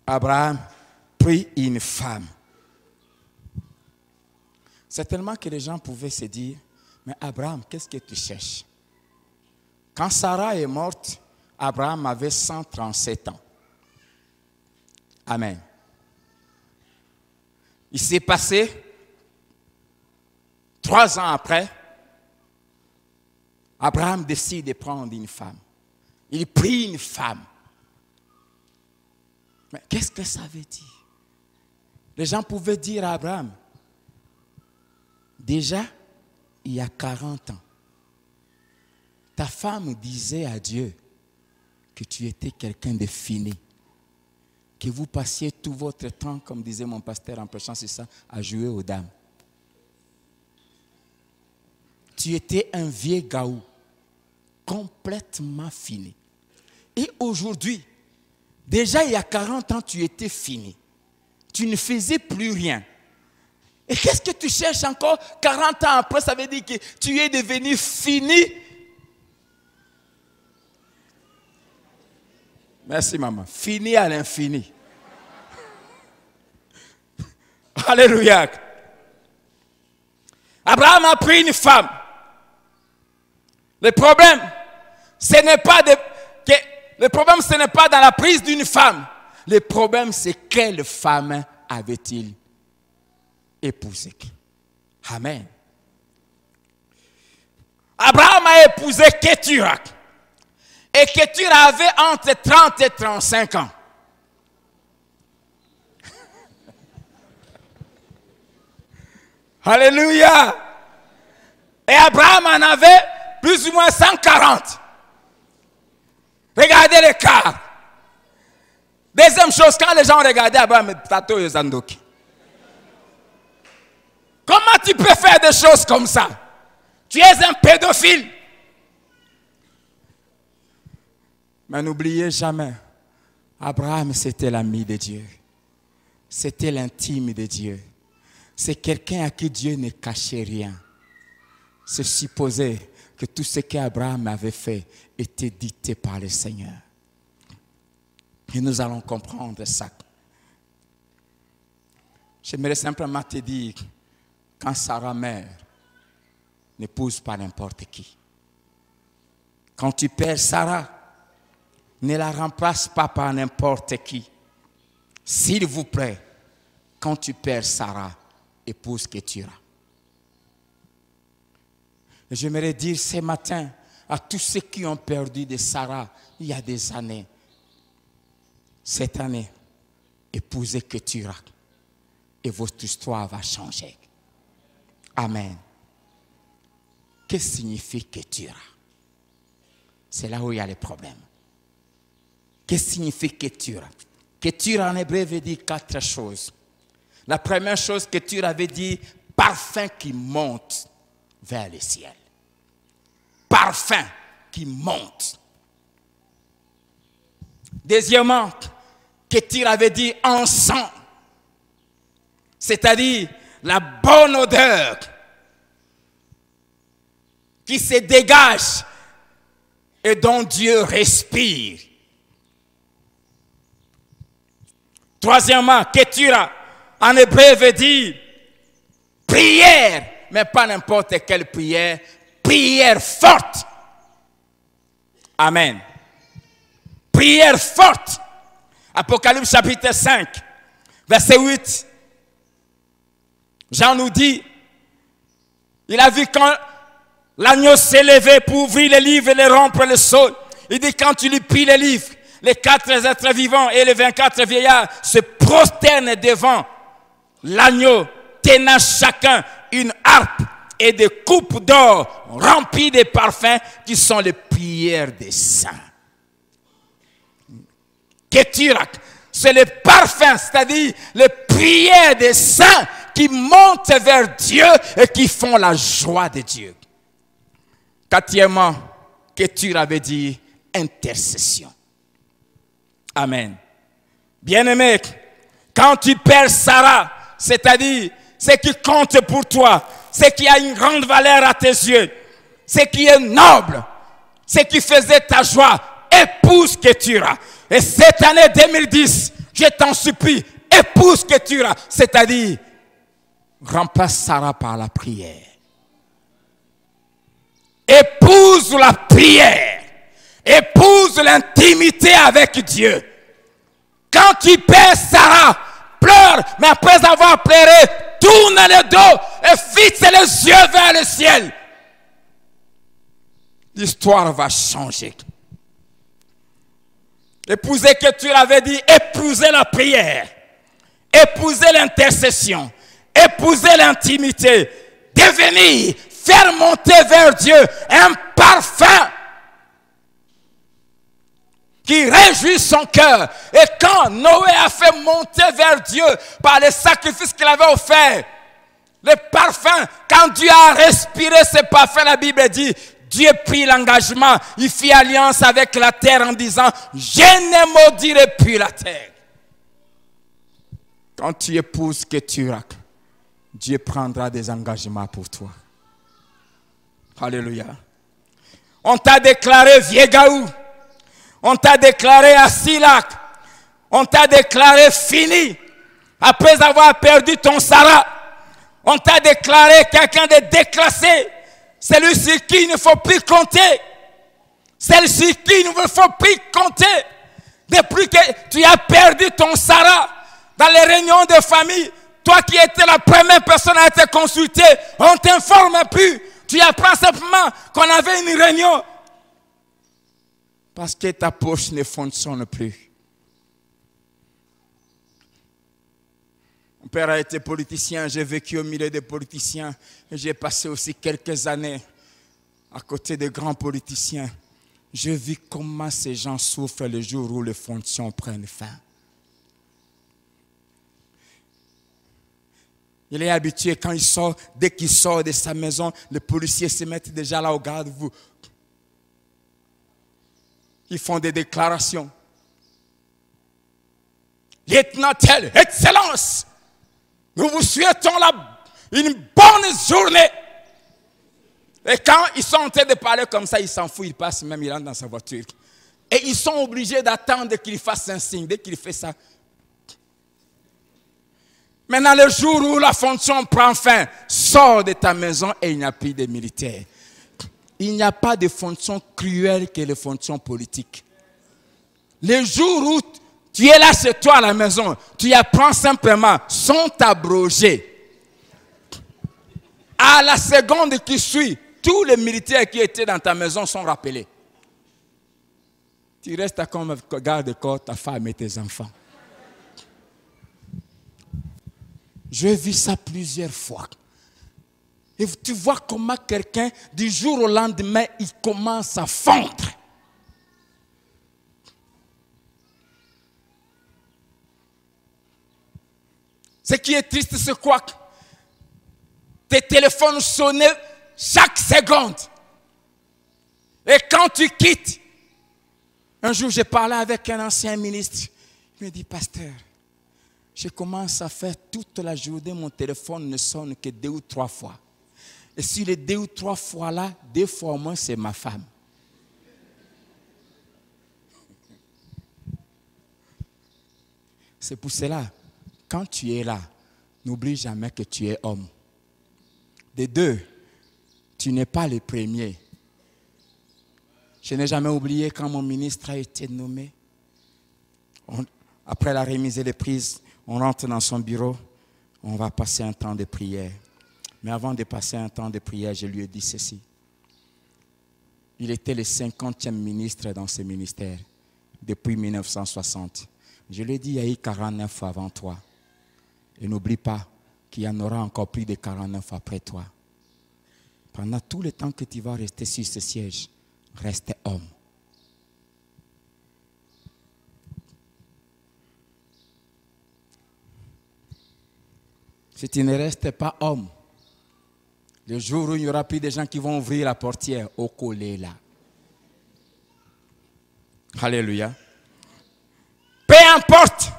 Abraham prit une femme. Certainement que les gens pouvaient se dire, mais Abraham, qu'est-ce que tu cherches? Quand Sarah est morte, Abraham avait 137 ans. Amen. Il s'est passé 3 ans après, Abraham décide de prendre une femme. Il prit une femme. Mais qu'est-ce que ça veut dire? Les gens pouvaient dire à Abraham, déjà, il y a 40 ans, ta femme disait à Dieu que tu étais quelqu'un de fini, que vous passiez tout votre temps, comme disait mon pasteur en prêchant sur ça, à jouer aux dames. Tu étais un vieux gaou, complètement fini. Et aujourd'hui, déjà il y a 40 ans, tu étais fini. Tu ne faisais plus rien. Et qu'est-ce que tu cherches encore 40 ans après? Ça veut dire que tu es devenu fini. Merci maman. Fini à l'infini. Alléluia. Abraham a pris une femme. Le problème, ce n'est pas dans la prise d'une femme. Le problème, c'est quelle femme avait-il épousé? Amen. Abraham a épousé Ketura. Et Ketura avait entre 30 et 35 ans. Alléluia. Et Abraham en avait plus ou moins 140. Regardez l'écart. Deuxième chose, quand les gens regardaient Abraham, Tato et Zandoki. Comment tu peux faire des choses comme ça? Tu es un pédophile. Mais n'oubliez jamais, Abraham c'était l'ami de Dieu. C'était l'intime de Dieu. C'est quelqu'un à qui Dieu ne cachait rien. C'est supposé que tout ce qu'Abraham avait fait était dicté par le Seigneur. Et nous allons comprendre ça. J'aimerais simplement te dire, quand Sarah meurt, n'épouse pas n'importe qui. Quand tu perds Sarah, ne la remplace pas par n'importe qui. S'il vous plaît, quand tu perds Sarah, épouse Ketura. Et j'aimerais dire ce matin à tous ceux qui ont perdu de Sarah il y a des années, cette année, épousez Ketura. et votre histoire va changer. Amen. Que signifie Ketura? C'est là où il y a les problèmes. Que signifie Ketura? Ketura en hébreu veut dire 4 choses. La première chose, Ketura veut dire parfum qui monte vers le ciel. Parfum qui monte. Deuxièmement, Ketura veut dire encens. C'est-à-dire la bonne odeur qui se dégage et dont Dieu respire. Troisièmement, Ketura en hébreu veut dire prière, mais pas n'importe quelle prière, prière forte. Amen. Prière forte. Apocalypse chapitre 5, verset 8. Jean nous dit, il a vu quand l'agneau s'est levé pour ouvrir les livres et les rompre le sol. Il dit, quand tu lui plies les livres, les 4 êtres vivants et les 24 vieillards se prosternent devant l'agneau, tenant chacun une harpe et des coupes d'or remplies de parfums qui sont les prières des saints. Ketura, c'est les parfums, c'est-à-dire les prières des saints qui montent vers Dieu et qui font la joie de Dieu. Quatrièmement, Ketura veut dire intercession. Amen. Bien-aimé, quand tu perds Sarah, c'est-à-dire ce qui compte pour toi, ce qui a une grande valeur à tes yeux, ce qui est noble, ce qui faisait ta joie, épouse Ketura. Et cette année 2010, je t'en supplie, épouse Ketura, c'est-à-dire remplace Sarah par la prière. Épouse la prière. Épouse l'intimité avec Dieu. Quand tu perds Sarah, pleure, mais après avoir pleuré, tourne le dos et fixe les yeux vers le ciel. L'histoire va changer. Épouser Ketura avait dit épouser la prière, épouser l'intercession, épouser l'intimité, devenir, faire monter vers Dieu un parfum qui réjouit son cœur. Et quand Noé a fait monter vers Dieu par les sacrifices qu'il avait offerts, le parfum, quand Dieu a respiré ce parfum, la Bible dit, Dieu prit l'engagement, il fit alliance avec la terre en disant, je ne maudirai plus la terre. Quand tu épouses Ketura, Dieu prendra des engagements pour toi. Alléluia. On t'a déclaré Viegaou. On t'a déclaré Asilac. On t'a déclaré fini. Après avoir perdu ton Sarah, on t'a déclaré quelqu'un de déclassé. Celui sur qui il ne faut plus compter. Celui sur qui il ne faut plus compter. Depuis que tu as perdu ton Sarah dans les réunions de famille, toi qui étais la première personne à être consultée, on ne t'informe plus. Tu apprends simplement qu'on avait une réunion. Parce que ta poche ne fonctionne plus. Mon père a été politicien, j'ai vécu au milieu des politiciens. Et j'ai passé aussi quelques années à côté de grands politiciens. J'ai vu comment ces gens souffrent le jour où les fonctions prennent fin. Il est habitué quand il sort, dès qu'il sort de sa maison, les policiers se mettent déjà là au garde-vous. Ils font des déclarations. Lieutenant tel, Excellence, nous vous souhaitons une bonne journée. Et quand ils sont en train de parler comme ça, ils s'en foutent, ils passent même, ils rentrent dans sa voiture. Et ils sont obligés d'attendre qu'il fasse un signe. Dès qu'il fait ça. Maintenant, le jour où la fonction prend fin, sors de ta maison et il n'y a plus de militaires. Il n'y a pas de fonction cruelle que les fonctions politiques. Le jour où tu es là chez toi à la maison, tu apprends simplement, sont abrogés. À la seconde qui suit, tous les militaires qui étaient dans ta maison sont rappelés. Tu restes comme garde-corps, ta femme et tes enfants. J'ai vu ça plusieurs fois. Et tu vois comment quelqu'un, du jour au lendemain, il commence à fondre. Ce qui est triste, c'est quoi? Tes téléphones sonnaient chaque seconde. Et quand tu quittes, un jour j'ai parlé avec un ancien ministre. Il me dit, pasteur, je commence à faire toute la journée, mon téléphone ne sonne que 2 ou 3 fois. Et sur les 2 ou 3 fois là, 2 fois au moins, c'est ma femme. C'est pour cela, quand tu es là, n'oublie jamais que tu es homme. Des deux, tu n'es pas le premier. Je n'ai jamais oublié quand mon ministre a été nommé. Après la remise et les prises, on rentre dans son bureau, on va passer un temps de prière. Mais avant de passer un temps de prière, je lui ai dit ceci. Il était le 50e ministre dans ce ministère depuis 1960. Je lui ai dit, il y a eu 49 avant toi. Et n'oublie pas qu'il y en aura encore plus de 49 après toi. Pendant tout le temps que tu vas rester sur ce siège, reste homme. Si tu ne restes pas homme, le jour où il n'y aura plus de gens qui vont ouvrir la portière, au collet là. Alléluia. Peu importe,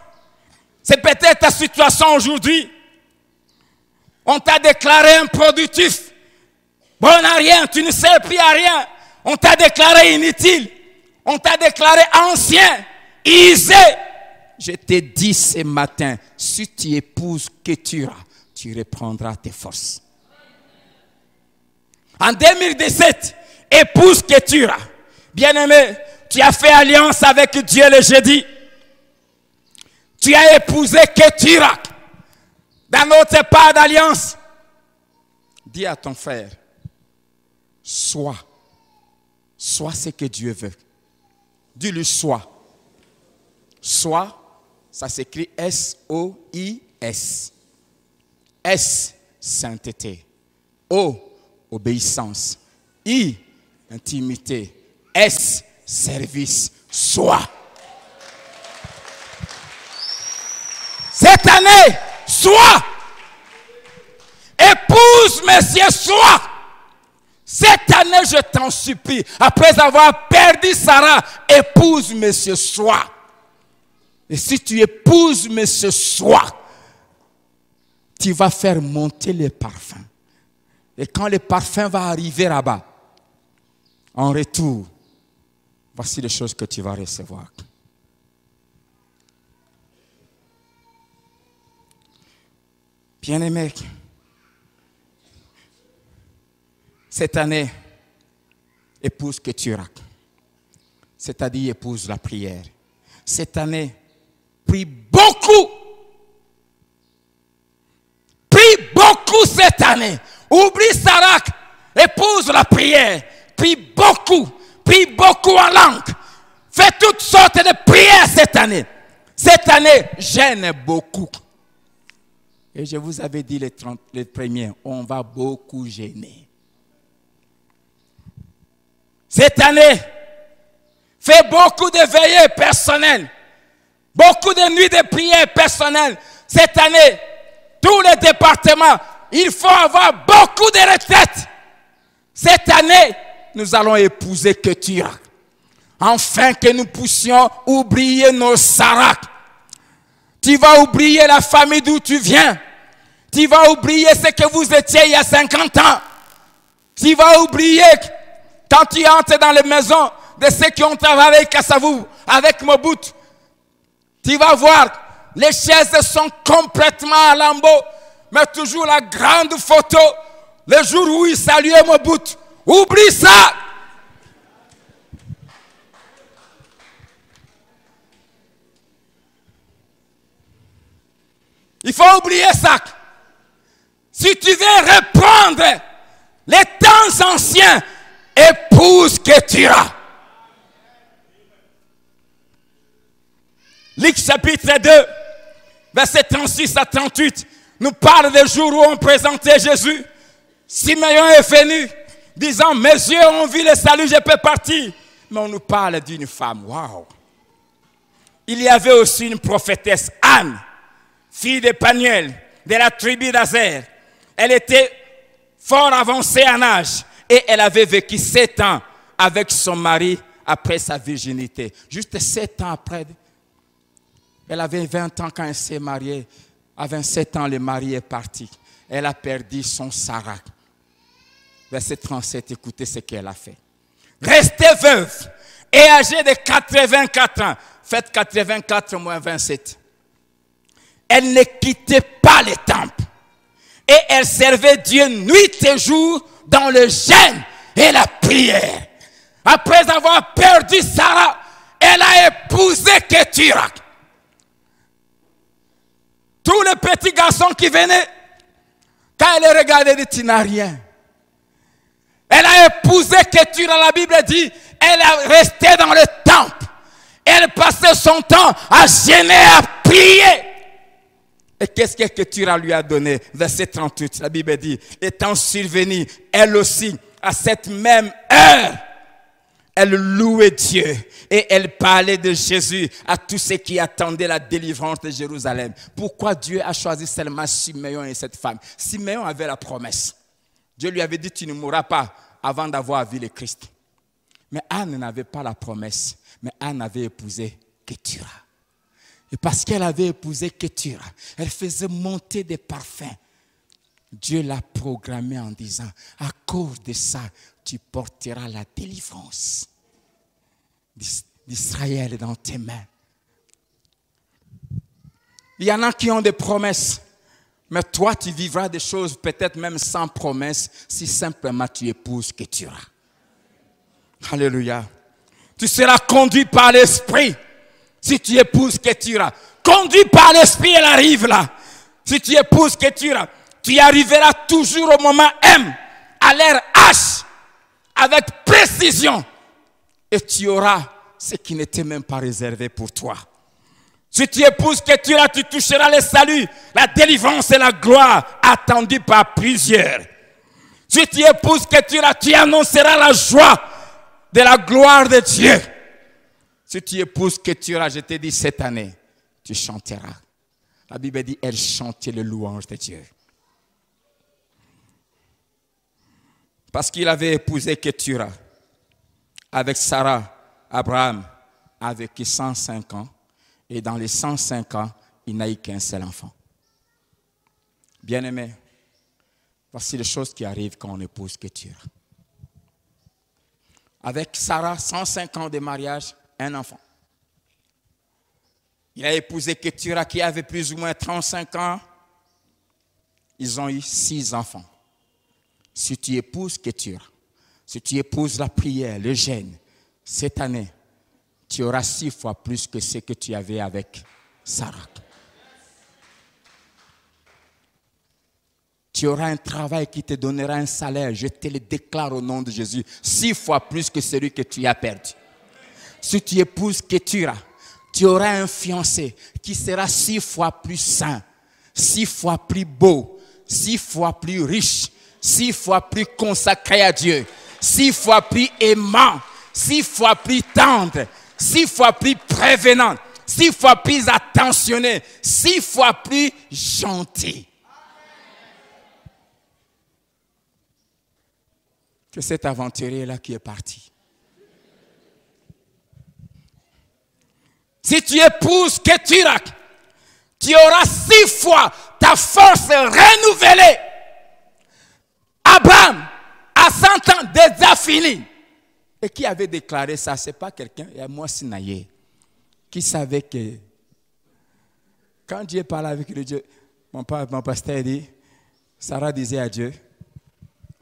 c'est peut-être ta situation aujourd'hui. On t'a déclaré improductif, bon à rien, tu ne sers plus à rien. On t'a déclaré inutile, on t'a déclaré ancien, isé. Je t'ai dit ce matin, si tu épouses Ketura, tu reprendras tes forces. En 2017, épouse Ketura. Bien-aimé, tu as fait alliance avec Dieu le jeudi. Tu as épousé Ketura. Dans notre part d'alliance, dis à ton frère, sois ce que Dieu veut. Dis-lui sois. Sois, ça s'écrit S-O-I-S. S, sainteté. O, obéissance. I, intimité. S, service. Sois. Cette année, sois. Épouse, messieurs, sois. Cette année, je t'en supplie, après avoir perdu Sarah, épouse, monsieur, sois. Et si tu épouses, monsieur, sois, tu vas faire monter les parfums. Et quand le parfum va arriver là-bas, en retour, voici les choses que tu vas recevoir. Bien-aimé, cette année, épouse Ketura, c'est-à-dire épouse la prière. Cette année, prie beaucoup. Prie beaucoup cette année. Oublie Sarah, épouse la prière. Prie beaucoup en langue. Fais toutes sortes de prières cette année. Cette année, gêne beaucoup. Et je vous avais dit les premiers, on va beaucoup gêner. Cette année, fais beaucoup de veillées personnelles. Beaucoup de nuits de prières personnelles. Cette année, tous les départements, il faut avoir beaucoup de retraites. Cette année, nous allons épouser Ketura. Enfin que nous puissions oublier nos Sarah. Tu vas oublier la famille d'où tu viens. Tu vas oublier ce que vous étiez il y a 50 ans. Tu vas oublier quand tu entres dans les maisons de ceux qui ont travaillé avec Kassavou, avec Mobutu. Tu vas voir, les chaises sont complètement à lambeaux, mais toujours la grande photo, le jour où il saluait Mobutu. Oublie ça! Il faut oublier ça. Si tu veux reprendre les temps anciens, épouse Ketura. Luc chapitre 2, verset 36 à 38. nous parle des jours où on présentait Jésus. Simeon est venu, disant, mes yeux ont vu le salut, je peux partir. Mais on nous parle d'une femme, waouh. Il y avait aussi une prophétesse, Anne, fille de Paniel, de la tribu d'Azer. Elle était fort avancée en âge et elle avait vécu 7 ans avec son mari après sa virginité. Juste 7 ans après, elle avait 20 ans quand elle s'est mariée. À 27 ans, le mari est parti. Elle a perdu son Sarah. Verset 37, écoutez ce qu'elle a fait. Restée veuve et âgée de 84 ans. Faites 84 moins 27. Elle ne quittait pas le temple. Et elle servait Dieu nuit et jour dans le jeûne et la prière. Après avoir perdu Sarah, elle a épousé Ketura. Tous les petits garçons qui venaient, quand elle les regardait, elle dit, tu n'as rien. Elle a épousé Ketura, la Bible dit, elle est restée dans le temple. Elle passait son temps à jeûner, à prier. Et qu'est-ce que Ketura lui a donné? Verset 38, la Bible dit, étant survenue, elle aussi, à cette même heure, elle louait Dieu et elle parlait de Jésus à tous ceux qui attendaient la délivrance de Jérusalem. Pourquoi Dieu a choisi seulement Simeon et cette femme? Simeon avait la promesse. Dieu lui avait dit, tu ne mourras pas avant d'avoir vu le Christ. Mais Anne n'avait pas la promesse. Mais Anne avait épousé Ketura. Et parce qu'elle avait épousé Ketura, elle faisait monter des parfums. Dieu l'a programmé en disant, à cause de ça, tu porteras la délivrance d'Israël dans tes mains. Il y en a qui ont des promesses, mais toi tu vivras des choses peut-être même sans promesse si simplement tu épouses Ketura. Alléluia. Tu seras conduit par l'Esprit si tu épouses Ketura. Conduit par l'Esprit, elle arrive là. Si tu épouses Ketura, tu y arriveras toujours au moment M, à l'heure H, avec précision. Et tu auras ce qui n'était même pas réservé pour toi. Si tu épouses Ketura, tu toucheras le salut, la délivrance et la gloire attendues par plusieurs. Si tu épouses Ketura, tu annonceras la joie de la gloire de Dieu. Si tu épouses Ketura, je te dis cette année, tu chanteras. La Bible dit, elle chantait le louange de Dieu. Parce qu'il avait épousé Ketura. Avec Sarah, Abraham a vécu 105 ans. Et dans les 105 ans, il n'a eu qu'un seul enfant. Bien-aimé, voici les choses qui arrivent quand on épouse Ketura. Avec Sarah, 105 ans de mariage, un enfant. Il a épousé Ketura qui avait plus ou moins 35 ans. Ils ont eu 6 enfants. Si tu épouses Ketura, si tu épouses la prière, le jeûne, cette année, tu auras 6 fois plus que ce que tu avais avec Sarah. Tu auras un travail qui te donnera un salaire, je te le déclare au nom de Jésus, 6 fois plus que celui que tu as perdu. Si tu épouses Ketura, tu auras un fiancé qui sera 6 fois plus saint, 6 fois plus beau, 6 fois plus riche, 6 fois plus consacré à Dieu, 6 fois plus aimant, 6 fois plus tendre, 6 fois plus prévenant, 6 fois plus attentionné, 6 fois plus gentil. Que cet aventurier-là qui est parti. Si tu épouses Ketura, tu auras 6 fois ta force renouvelée. Abraham, à 100 ans, déjà fini. Et qui avait déclaré ça? Ce n'est pas quelqu'un, il y a moi Sinaïe, qui savait que quand Dieu parlait avec le Dieu, mon pasteur dit, Sarah disait à Dieu,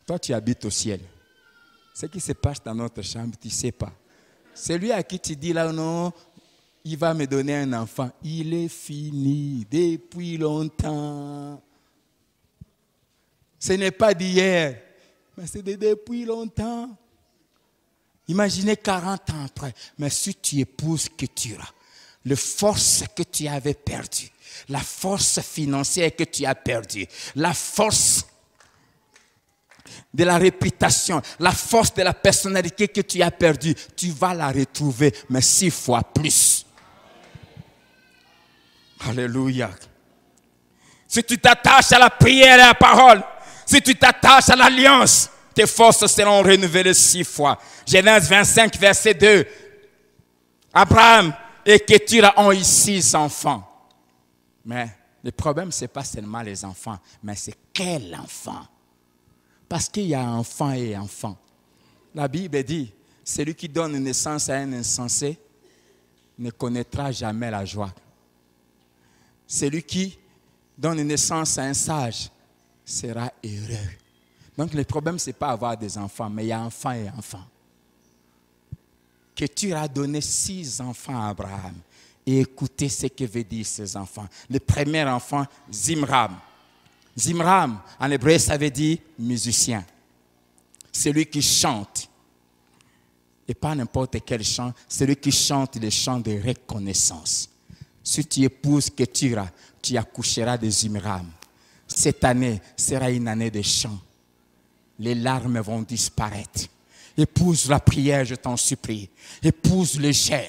toi tu habites au ciel. Ce qui se passe dans notre chambre, tu ne sais pas. Celui à qui tu dis là, non, il va me donner un enfant. Il est fini depuis longtemps. Ce n'est pas d'hier, mais c'est depuis longtemps. Imaginez 40 ans après. Mais si tu épouses Ketura, la force que tu avais perdue, la force financière que tu as perdue, la force de la réputation, la force de la personnalité que tu as perdue, tu vas la retrouver, mais 6 fois plus. Alléluia. Si tu t'attaches à la prière et à la parole, si tu t'attaches à l'alliance, tes forces seront renouvelées 6 fois. Genèse 25, verset 2. Abraham et Kétura ont eu 6 enfants. Mais le problème, ce n'est pas seulement les enfants, mais c'est quel enfant? Parce qu'il y a enfant et enfant. La Bible dit, celui qui donne naissance à un insensé ne connaîtra jamais la joie. Celui qui donne naissance à un sage sera heureux. Donc le problème, ce n'est pas avoir des enfants, mais il y a enfant et enfant. Kétura a donné 6 enfants à Abraham. Et écoutez ce que veut dire ces enfants. Le premier enfant, Zimram. Zimram, en hébreu, ça veut dire musicien. Celui qui chante. Et pas n'importe quel chant, celui qui chante les chants de reconnaissance. Si tu épouses Kétura, tu accoucheras de Zimram. Cette année sera une année de chant. Les larmes vont disparaître. Épouse la prière, je t'en supplie. Épouse le jeûne.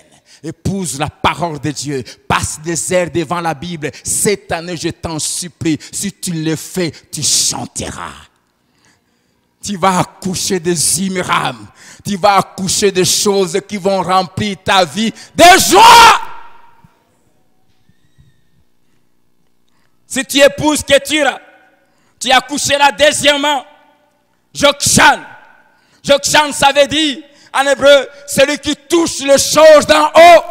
Épouse la parole de Dieu. Passe des heures devant la Bible. Cette année, je t'en supplie. Si tu le fais, tu chanteras. Tu vas accoucher de Zimram. Tu vas accoucher de choses qui vont remplir ta vie de joie. Si tu épouses Kétura, tu accoucheras deuxièmement Jokshan. Jokshan, ça veut dire, en hébreu, celui qui touche les choses d'en haut.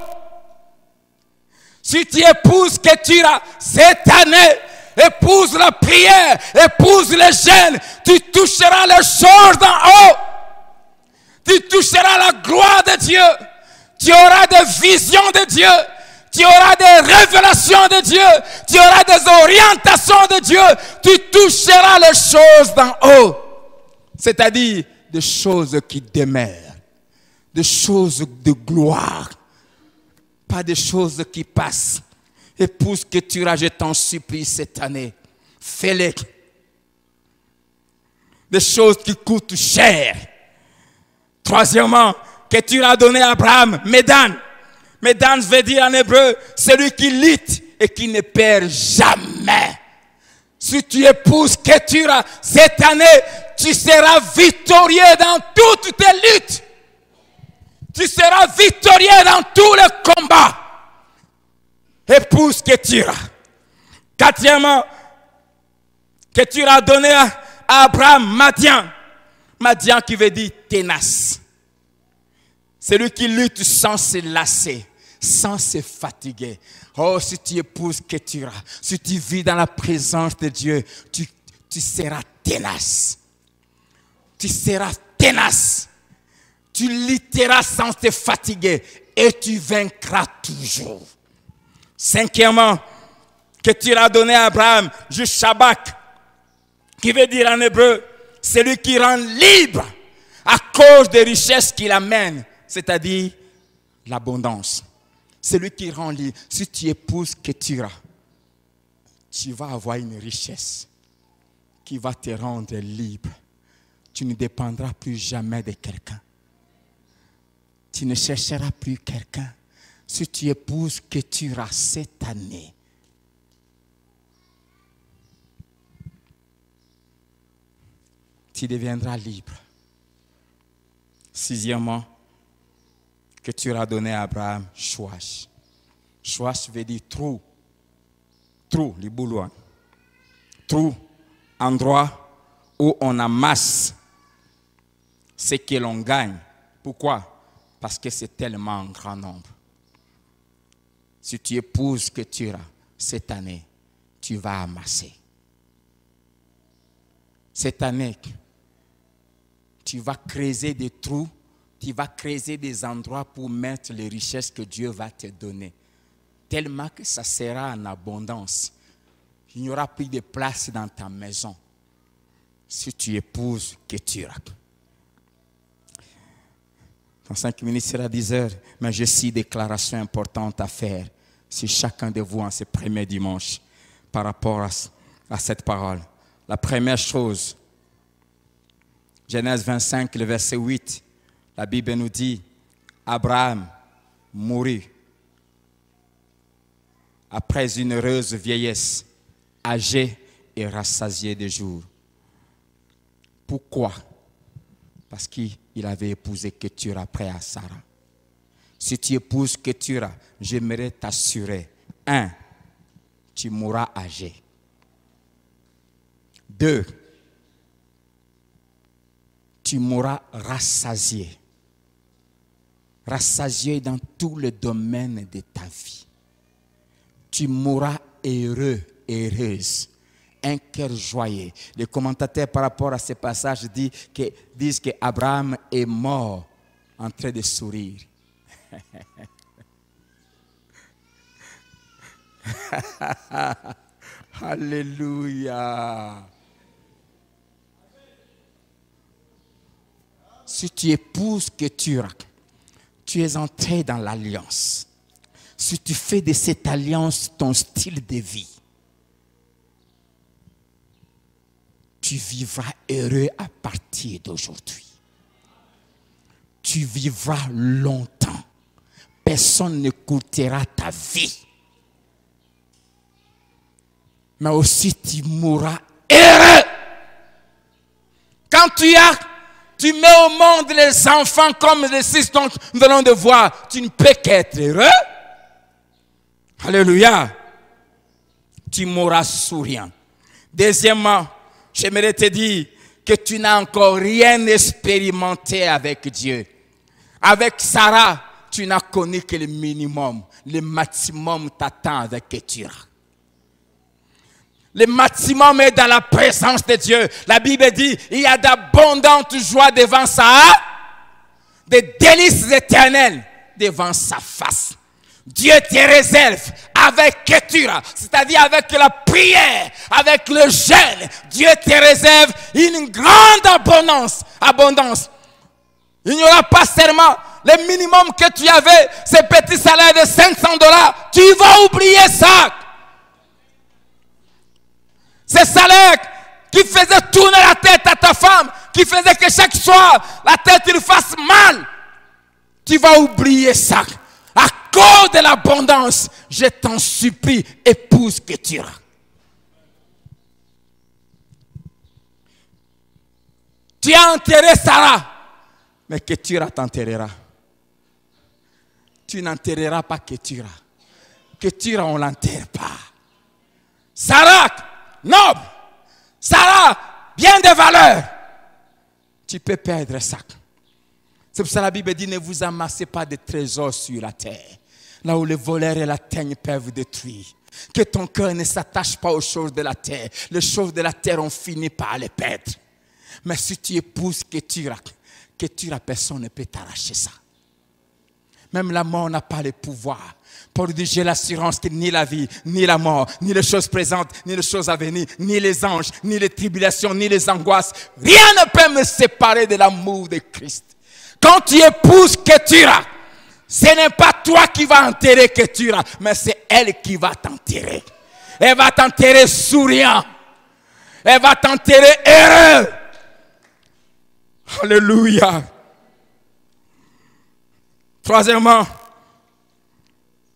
Si tu épouses Kétura cette année, épouse la prière, épouse les jeûnes, tu toucheras les choses d'en haut. Tu toucheras la gloire de Dieu. Tu auras des visions de Dieu. Tu auras des révélations de Dieu. Tu auras des orientations de Dieu. Tu toucheras les choses d'en haut. C'est-à-dire des choses qui demeurent. Des choses de gloire. Pas des choses qui passent. Épouse Kétura, je t'en supplie cette année. Fais-les. Des choses qui coûtent cher. Troisièmement, Kétura a donné à Abraham, Médan. Médan veut dire en hébreu, celui qui lutte et qui ne perd jamais. Si tu épouses Kétura cette année, tu seras victorieux dans toutes tes luttes. Tu seras victorieux dans tous les combats. Épouse Kétura. Quatrièmement, Kétura a donné à Abraham Madian. Madian qui veut dire tenace. Celui qui lutte sans se lasser, sans se fatiguer. Oh, si tu épouses Kétura, si tu vis dans la présence de Dieu, tu seras tenace. Tu seras tenace. Tu lutteras sans te fatiguer et tu vaincras toujours. Cinquièmement, Kétura a donné à Abraham, Shabak, qui veut dire en hébreu, celui qui rend libre à cause des richesses qu'il amène, c'est-à-dire l'abondance. Celui qui rend libre. Si tu épouses Kétura, tu vas avoir une richesse qui va te rendre libre. Tu ne dépendras plus jamais de quelqu'un. Tu ne chercheras plus quelqu'un. Si tu épouses Kétura cette année, tu deviendras libre. Sixièmement, Kétura a donné à Abraham Chouach. Chouach veut dire trou. Trou, les boulois. Trou, endroit où on amasse ce que l'on gagne. Pourquoi? Parce que c'est tellement un grand nombre. Si tu épouses Kétura cette année, tu vas amasser. Cette année, tu vas creuser des trous, tu vas creuser des endroits pour mettre les richesses que Dieu va te donner. Tellement que ça sera en abondance. Il n'y aura plus de place dans ta maison si tu épouses Kétura. Dans 5 minutes, il sera 10 heures, mais j'ai 6 déclarations importantes à faire sur chacun de vous en ce premier dimanche par rapport à cette parole. La première chose, Genèse 25, le verset 8, la Bible nous dit, Abraham mourut après une heureuse vieillesse, âgé et rassasié de jours. Pourquoi? Parce qu'il avait épousé Ketura après à Sarah. Si tu épouses Ketura, j'aimerais t'assurer, 1, tu mourras âgé. 2, tu mourras rassasié. Rassasié dans tous les domaines de ta vie. Tu mourras heureux, heureuse. Un cœur joyeux. Les commentateurs par rapport à ce passage disent que Abraham est mort en train de sourire. Alléluia. Si tu épouses Ketura, tu es entré dans l'alliance. Si tu fais de cette alliance ton style de vie, tu vivras heureux à partir d'aujourd'hui. Tu vivras longtemps. Personne ne coûtera ta vie. Mais aussi tu mourras heureux. Quand tu mets au monde les enfants comme les 6 dont nous allons de voir, tu ne peux qu'être heureux. Alléluia. Tu mourras souriant. Deuxièmement, j'aimerais te dire que tu n'as encore rien expérimenté avec Dieu. Avec Sarah, tu n'as connu que le minimum. Le maximum t'attend avec Ketura. Le maximum est dans la présence de Dieu. La Bible dit, il y a d'abondantes joies devant sa, des délices éternelles devant sa face. Dieu te réserve avec Ketura, c'est-à-dire avec la prière, avec le jeûne. Dieu te réserve une grande abondance. Il n'y aura pas seulement le minimum que tu avais, ce petit salaire de $500. Tu vas oublier ça. Ce salaire qui faisait tourner la tête à ta femme, qui faisait que chaque soir, la tête lui fasse mal. Tu vas oublier ça. À cause de l'abondance, je t'en supplie, épouse Ketura. Tu as enterré Sarah, mais Ketura t'enterrera. Tu n'enterreras pas Ketura. Ketura, on ne l'enterre pas. Sarah, noble. Sarah, bien de valeur. Tu peux perdre ça. C'est pour ça que la Bible dit, ne vous amassez pas de trésors sur la terre, là où les voleurs et la teigne peuvent détruire. Que ton cœur ne s'attache pas aux choses de la terre. Les choses de la terre, on finit par les perdre. Mais si tu épouses Ketura, personne ne peut t'arracher ça. Même la mort n'a pas le pouvoir pour dire j'ai l'assurance que ni la vie, ni la mort, ni les choses présentes, ni les choses à venir, ni les anges, ni les tribulations, ni les angoisses, rien ne peut me séparer de l'amour de Christ. Quand tu épouses Ketura, ce n'est pas toi qui vas enterrer Ketura, mais c'est elle qui va t'enterrer. Elle va t'enterrer souriant. Elle va t'enterrer heureux. Alléluia. Troisièmement,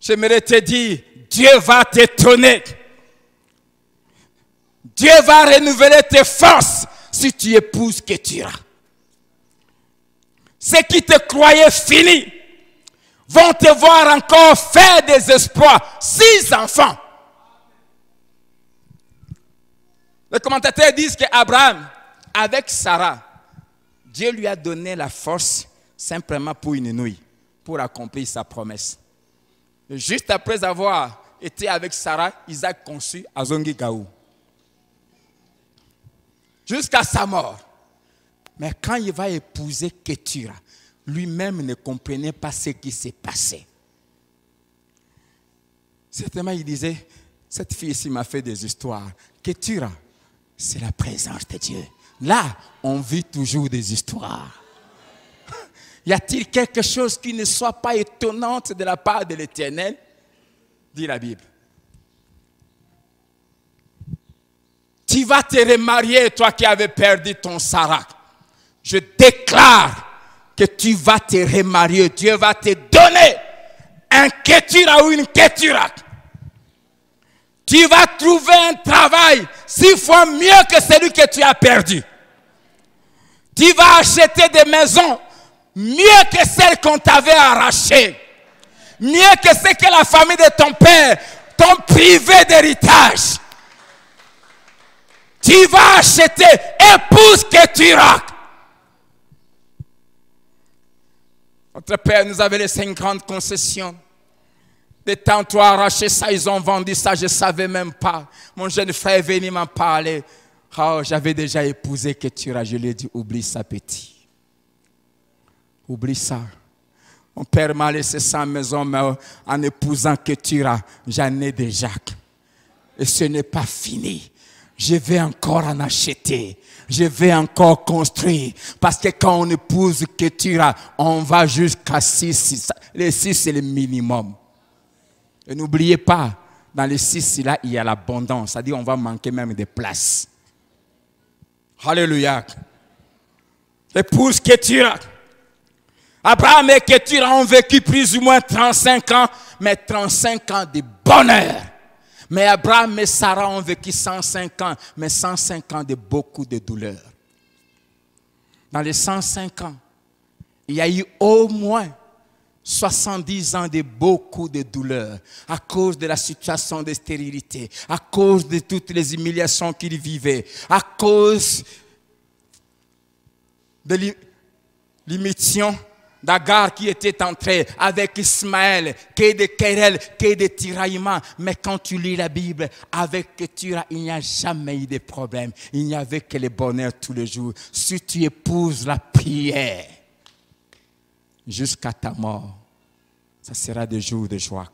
j'aimerais te dire, Dieu va t'étonner. Dieu va renouveler tes forces si tu épouses Ketura. Ceux qui te croyaient fini vont te voir encore faire des exploits. 6 enfants. Les commentateurs disent qu'Abraham, avec Sarah, Dieu lui a donné la force simplement pour une nuit, pour accomplir sa promesse. Et juste après avoir été avec Sarah, Isaac conçut Azongi Gaou. Jusqu'à sa mort. Mais quand il va épouser Ketura, lui-même ne comprenait pas ce qui s'est passé. Certainement, il disait, cette fille ici m'a fait des histoires. Ketura, c'est la présence de Dieu. Là, on vit toujours des histoires. Y a-t-il quelque chose qui ne soit pas étonnante de la part de l'Éternel? dit la Bible. Tu vas te remarier, toi qui avais perdu ton Sarah. Je déclare que tu vas te remarier. Dieu va te donner un Ketura ou une Ketura. Tu vas trouver un travail 6 fois mieux que celui que tu as perdu. Tu vas acheter des maisons mieux que celles qu'on t'avait arrachées. Mieux que ce que la famille de ton père t'ont privé d'héritage. Tu vas acheter épouse Ketura. Notre père nous avait laissé une grande concession. Des temps, toi arraché ça, ils ont vendu ça, je ne savais même pas. Mon jeune frère est venu m'en parler. Oh, j'avais déjà épousé Ketura. Je lui ai dit, oublie ça, petit. Oublie ça. Mon père m'a laissé sa maison, mais en épousant Ketura, j'en ai déjà. Et ce n'est pas fini. Je vais encore en acheter. Je vais encore construire. Parce que quand on épouse Ketura, on va jusqu'à 6. Les 6, c'est le minimum. Et n'oubliez pas, dans les 6, là, il y a l'abondance. C'est-à-dire qu'on va manquer même de place. Alléluia. Épouse Ketura. Abraham et Ketura ont vécu plus ou moins 35 ans, mais 35 ans de bonheur. Mais Abraham et Sarah ont vécu 105 ans, mais 105 ans de beaucoup de douleur. Dans les 105 ans, il y a eu au moins 70 ans de beaucoup de douleur à cause de la situation de stérilité, à cause de toutes les humiliations qu'il vivait, à cause de l'imitation d'Agar qui était entrée avec Ismaël, qu'il y ait des querelles, qu'il y ait des tiraillements. Mais quand tu lis la Bible, avec Ketura, il n'y a jamais eu de problème. Il n'y avait que le bonheur tous les jours. Si tu épouses la prière jusqu'à ta mort, ça sera des jours de joie.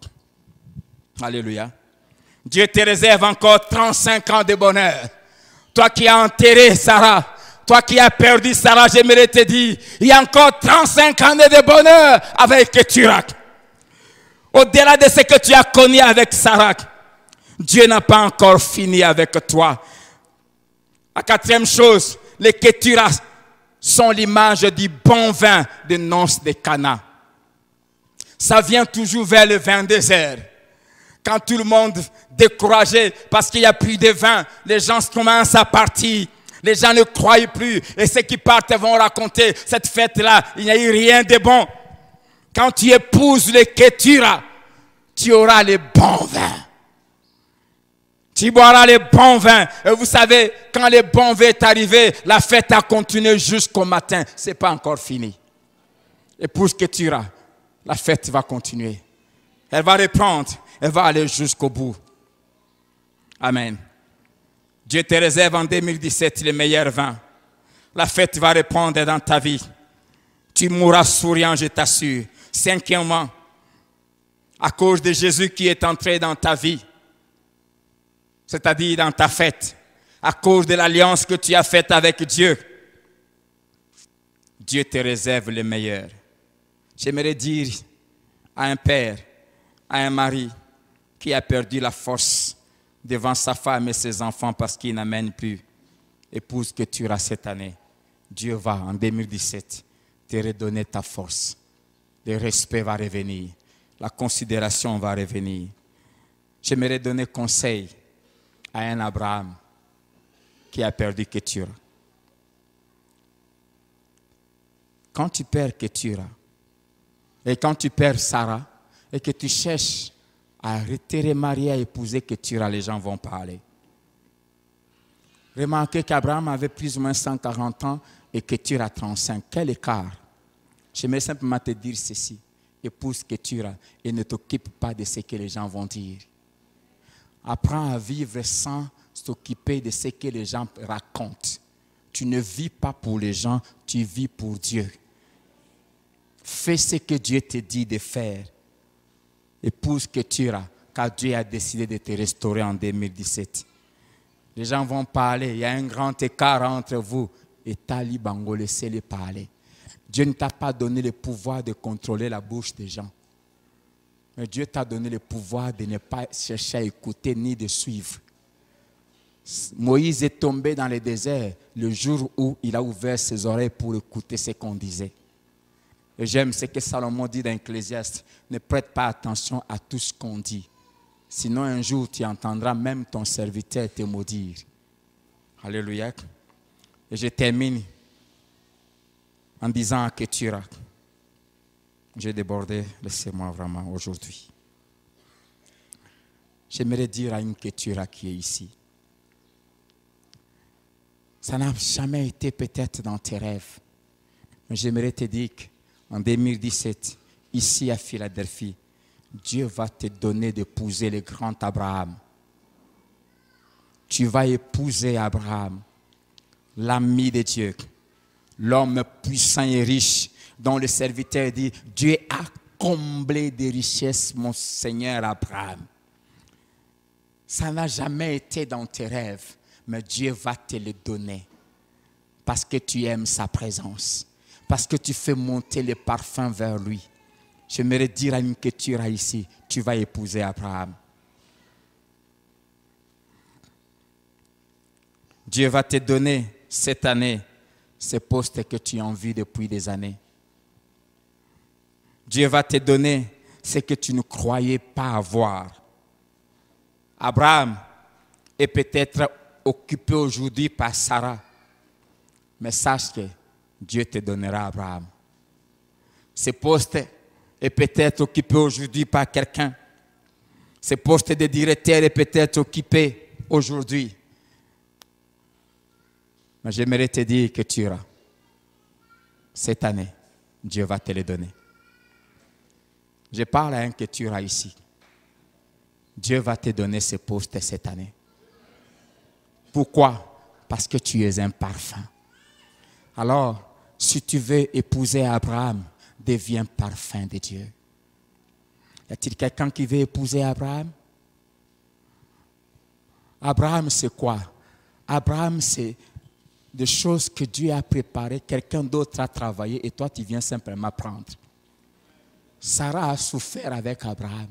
Alléluia. Dieu te réserve encore 35 ans de bonheur. Toi qui as enterré Sarah, toi qui as perdu Sarah, j'aimerais te dire, il y a encore 35 années de bonheur avec Ketura. Au-delà de ce que tu as connu avec Sarah, Dieu n'a pas encore fini avec toi. La 4e chose, les Ketura sont l'image du bon vin de noces de Cana. Ça vient toujours vers le vin désert. Quand tout le monde découragé parce qu'il n'y a plus de vin, les gens commencent à partir. Les gens ne croient plus. Et ceux qui partent vont raconter cette fête-là. Il n'y a eu rien de bon. Quand tu épouses les Ketura, tu auras les bons vins. Tu boiras les bons vins. Et vous savez, quand les bons vins est arrivé, la fête a continué jusqu'au matin. Ce n'est pas encore fini. Épouse Ketura, la fête va continuer. Elle va reprendre. Elle va aller jusqu'au bout. Amen. Dieu te réserve en 2017 les meilleurs vins. La fête va répondre dans ta vie. Tu mourras souriant, je t'assure. 5e, à cause de Jésus qui est entré dans ta vie, c'est-à-dire dans ta fête, à cause de l'alliance que tu as faite avec Dieu, Dieu te réserve le meilleur. J'aimerais dire à un père, à un mari qui a perdu la force devant sa femme et ses enfants parce qu'il n'amène plus. Épouse Ketura cette année. Dieu va, en 2017, te redonner ta force. Le respect va revenir. La considération va revenir. J'aimerais donner conseil à un Abraham qui a perdu Ketura. Quand tu perds Ketura et quand tu perds Sarah et que tu cherches à te remarier, à épouser Ketura, les gens vont parler. Remarquez qu'Abraham avait plus ou moins 140 ans et Ketura 35. Quel écart! J'aimerais simplement te dire ceci. Épouse Ketura et ne t'occupe pas de ce que les gens vont dire. Apprends à vivre sans t'occuper de ce que les gens racontent. Tu ne vis pas pour les gens, tu vis pour Dieu. Fais ce que Dieu te dit de faire. Épouse Ketura, car Dieu a décidé de te restaurer en 2017. Les gens vont parler, il y a un grand écart entre vous. Et Tali Bango, laissez-les parler. Dieu ne t'a pas donné le pouvoir de contrôler la bouche des gens. Mais Dieu t'a donné le pouvoir de ne pas chercher à écouter ni de suivre. Moïse est tombé dans le désert le jour où il a ouvert ses oreilles pour écouter ce qu'on disait. Et j'aime ce que Salomon dit dans Ecclésiaste. Ne prête pas attention à tout ce qu'on dit. Sinon un jour tu entendras même ton serviteur te maudire. Alléluia. Et je termine en disant à Ketura, j'ai débordé, laissez-moi vraiment aujourd'hui. J'aimerais dire à une Ketura qui est ici, ça n'a jamais été peut-être dans tes rêves, mais j'aimerais te dire qu'en 2017, ici à Philadelphie, Dieu va te donner d'épouser le grand Abraham. Tu vas épouser Abraham, l'ami de Dieu, l'homme puissant et riche, dont le serviteur dit, Dieu a comblé de richesses mon Seigneur Abraham. Ça n'a jamais été dans tes rêves, mais Dieu va te le donner parce que tu aimes sa présence, parce que tu fais monter le parfum vers lui. J'aimerais dire à une Ketura ici, tu vas épouser Abraham. Dieu va te donner cette année ce poste que tu as envie depuis des années. Dieu va te donner ce que tu ne croyais pas avoir. Abraham est peut-être occupé aujourd'hui par Sarah, mais sache que Dieu te donnera Abraham. Ce poste est peut-être occupé aujourd'hui par quelqu'un. Ce poste de directeur est peut-être occupé aujourd'hui. Mais j'aimerais te dire que tu auras. Cette année, Dieu va te le donner. Je parle à un que tu auras ici. Dieu va te donner ce poste cette année. Pourquoi? Parce que tu es un parfum. Alors, si tu veux épouser Abraham, deviens parfum de Dieu. Y a-t-il quelqu'un qui veut épouser Abraham? Abraham, c'est quoi? Abraham, c'est des choses que Dieu a préparées, quelqu'un d'autre a travaillé et toi, tu viens simplement prendre. Sarah a souffert avec Abraham.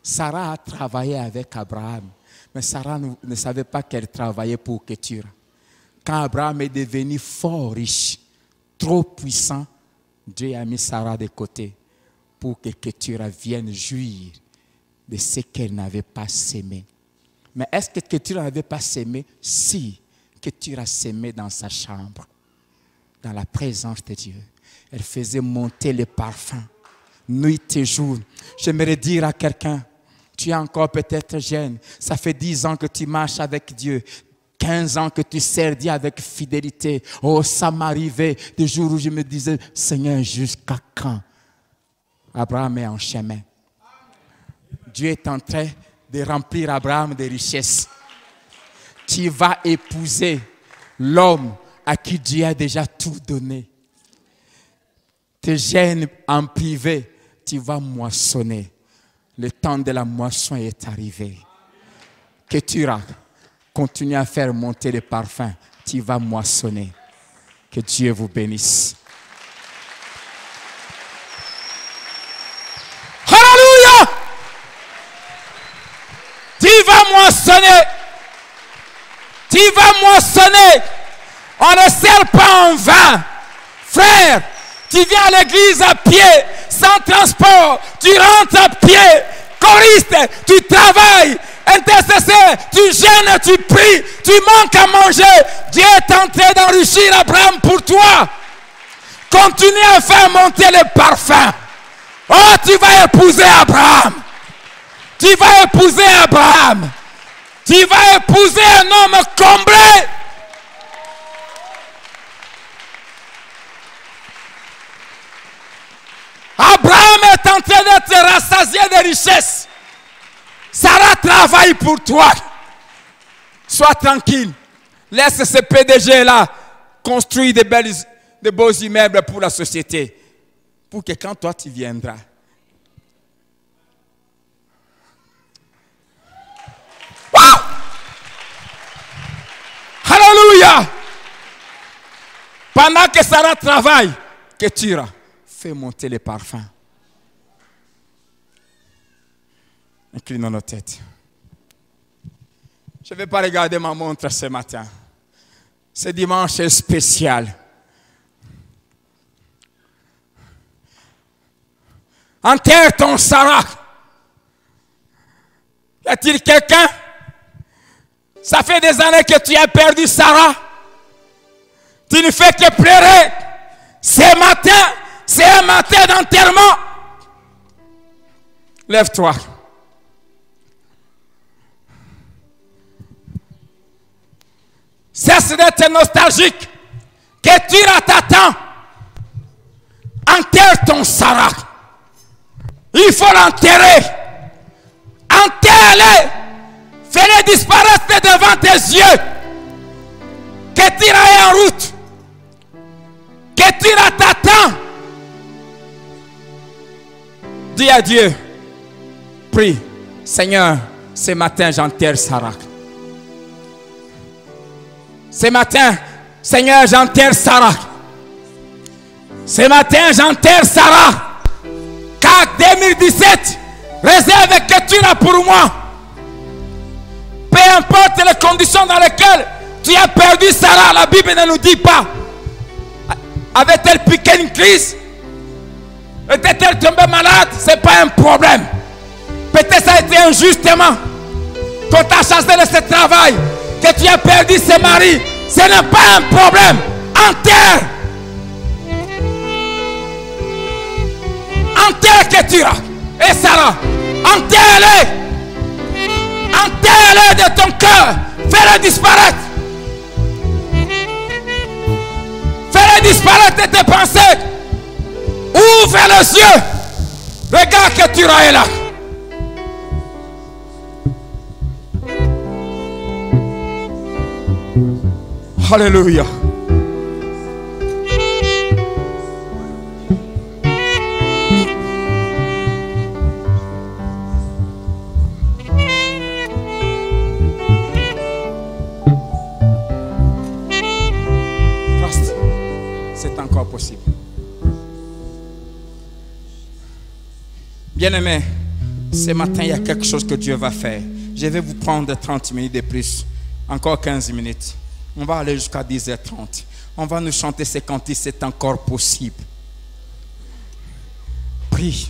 Sarah a travaillé avec Abraham. Mais Sarah ne savait pas qu'elle travaillait pour Ketura. Quand Abraham est devenu fort riche, trop puissant, Dieu a mis Sarah de côté pour que Ketura vienne jouir de ce qu'elle n'avait pas sémé. Mais est-ce que Ketura n'avait pas sémé? Si, Ketura sémé dans sa chambre, dans la présence de Dieu. Elle faisait monter le parfum, nuit et jour. J'aimerais dire à quelqu'un, tu es encore peut-être jeune, ça fait 10 ans que tu marches avec Dieu, 15 ans que tu sers Dieu avec fidélité. Oh, ça m'arrivait des jours où je me disais, Seigneur, jusqu'à quand? Abraham est en chemin. Dieu est en train de remplir Abraham de richesses. Tu vas épouser l'homme à qui Dieu a déjà tout donné. Tes gènes en privé, tu vas moissonner. Le temps de la moisson est arrivé. Ketura, continue à faire monter le parfum. Tu vas moissonner. Que Dieu vous bénisse. Alléluia! Tu vas moissonner. Tu vas moissonner. On ne sert pas en vain. Frère, tu viens à l'église à pied, sans transport. Tu rentres à pied. Choriste, tu travailles. Intercesseur, tu gênes, tu pries. Tu manques à manger. Dieu est en train d'enrichir Abraham pour toi. Continue à faire monter le parfum. Oh, tu vas épouser Abraham. Tu vas épouser Abraham. Tu vas épouser un homme comblé. Abraham est en train d'être rassasié de richesses. Sarah travaille pour toi. Sois tranquille. Laisse ce PDG-là construire de beaux immeubles pour la société. Pour que quand toi tu viendras, wow! Alléluia! Pendant que Sarah travaille, Ketura, fais monter les parfums. Inclinons nos têtes. Je ne vais pas regarder ma montre ce matin. Ce dimanche est spécial. Enterre ton Sarah. Y a-t-il quelqu'un? Ça fait des années que tu as perdu Sarah. Tu ne fais que pleurer. Ce matin, c'est un matin d'enterrement. Lève-toi. Cesse d'être nostalgique. Que tu t'attends. Enterre ton Sarah. Il faut l'enterrer. Enterre-le. Fais-le disparaître devant tes yeux. Que tu ailles en route. Que tu t'attends. Dis à Dieu. Prie. Seigneur, ce matin j'enterre Sarah. Ce matin, Seigneur, j'enterre Sarah. Ce matin, j'enterre Sarah. Car 2017, réserve que tu as pour moi. Peu importe les conditions dans lesquelles tu as perdu Sarah, la Bible ne nous dit pas. Avait-elle piqué une crise? Était-elle tombée malade? Ce n'est pas un problème. Peut-être ça a été injustement. Qu'on t'a chassé de ce travail, que tu as perdu ce mari. Ce n'est pas un problème. Enterre. Enterre Ketura et Sarah. Enterre-les. Enterre-les de ton cœur. Fais-les disparaître. Fais-les disparaître de tes pensées. Ouvre les yeux. Regarde Ketura est là. Alléluia. C'est encore possible. Bien-aimés, ce matin, il y a quelque chose que Dieu va faire. Je vais vous prendre 30 minutes de plus. Encore 15 minutes. On va aller jusqu'à 10h30. On va nous chanter ces cantiques, c'est encore possible. Prie.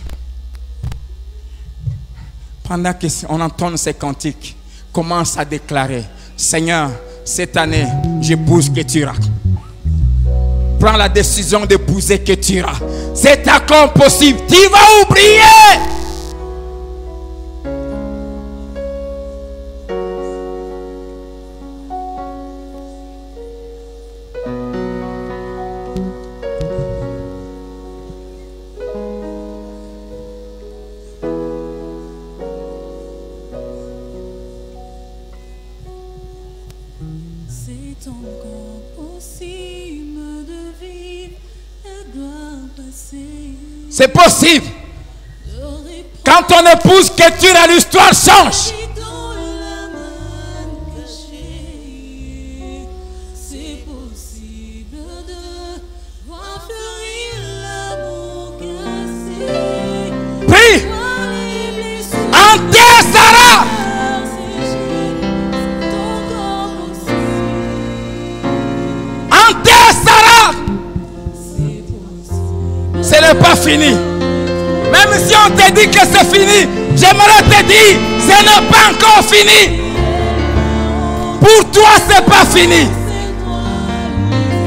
Pendant qu'on entend ces cantiques, commence à déclarer, Seigneur, cette année, j'épouse Ketura. Prends la décision d'épouser Ketura. C'est encore possible. Tu vas oublier. C'est possible. Quand on épouse Ketura, l'histoire change. C'est possible de voir fleurir l'amour cassé. Prie. Enterre Sarah. Enterre Sarah. Ce n'est pas fini. Même si on te dit que c'est fini, j'aimerais te dire, ce n'est pas encore fini. Pour toi, ce n'est pas fini.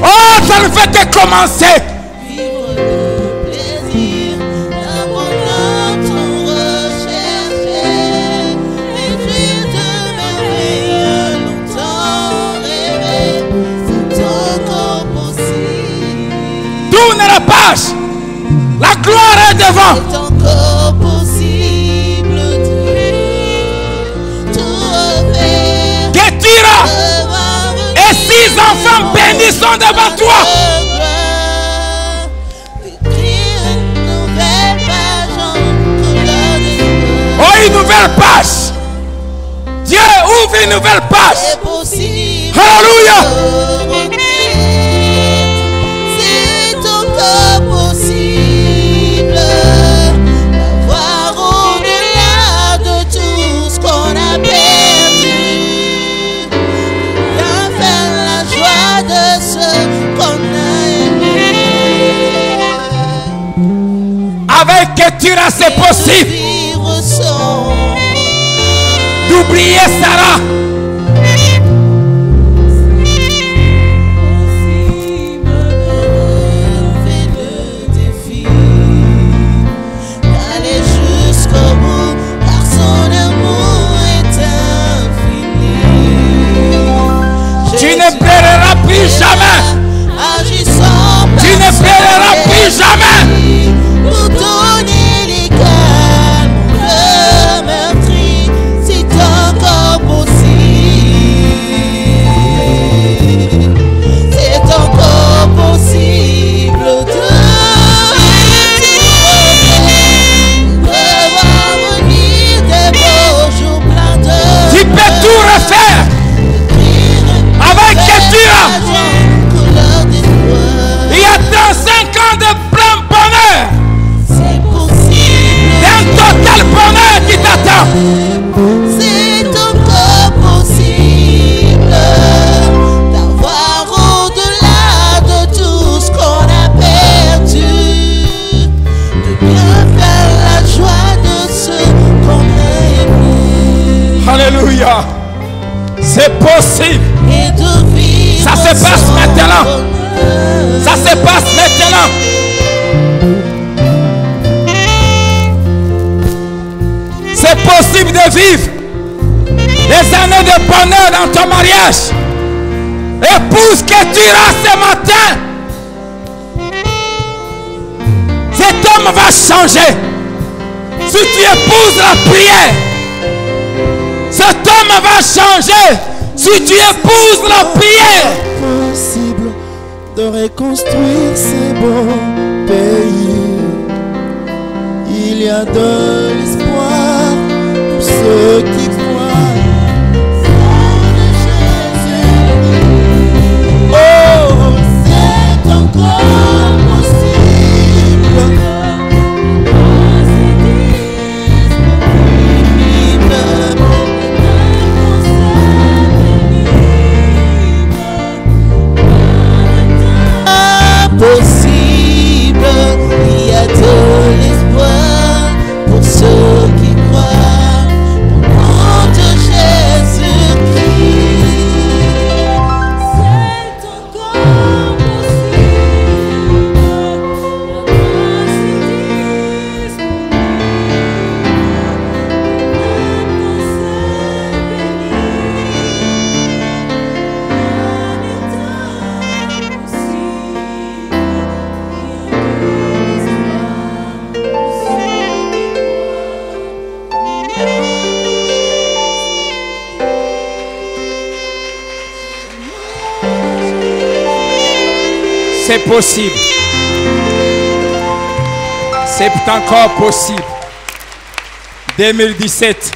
Oh, ça ne fait que commencer. Vivre le plaisir d'amour dont on recherchait. Écrire de merveilles longtemps rêvé. C'est encore possible. Tourne la page. La gloire est devant. C'est encore possible de tout refaire. Ketura et 6 enfants bénis sont devant toi. Écrire une nouvelle page en couleur de Oh, une nouvelle page. Dieu ouvre une nouvelle page. C'est possible. Alléluia. C'est encore possible d'avoir au-delà de tout c'est possible vivre sans d'oublier Sarah. relever le défi, d'aller jusqu'au bout, car son amour est infini. Tu ne pleureras plus jamais. Agissant Tu ne pleureras plus jamais. pour donner les calmes, le meurtri, c'est encore possible. C'est encore possible de voir venir des beaux jours pleins de Tu peux tout refaire avec Ketura. couleur d'espoir. Il y a 35 ans de plein bonheur, C'est possible. d'un total bonheur qui t'attend. C'est encore possible d'avoir au-delà de tout ce qu'on a perdu, de bien faire la joie de ceux qu'on a aimés Alléluia. C'est possible. et de vivre Ça se passe sans maintenant. bonheur. Ça se passe maintenant. C'est possible de vivre des années de bonheur dans ton mariage. Épouse Ketura ce matin. Cet homme va changer. Si tu épouses la prière, cet homme va changer. Si tu épouses la prière. Possible de reconstruire ces beaux pays. Il y a de l'espoir pour ceux qui croient. Oh, c'est encore possible. Possible, il y a de l'espoir pour ceux qui croient au nom de Jésus-Christ. C'est encore possible, la grâce est C'est possible. C'est encore possible. 2017,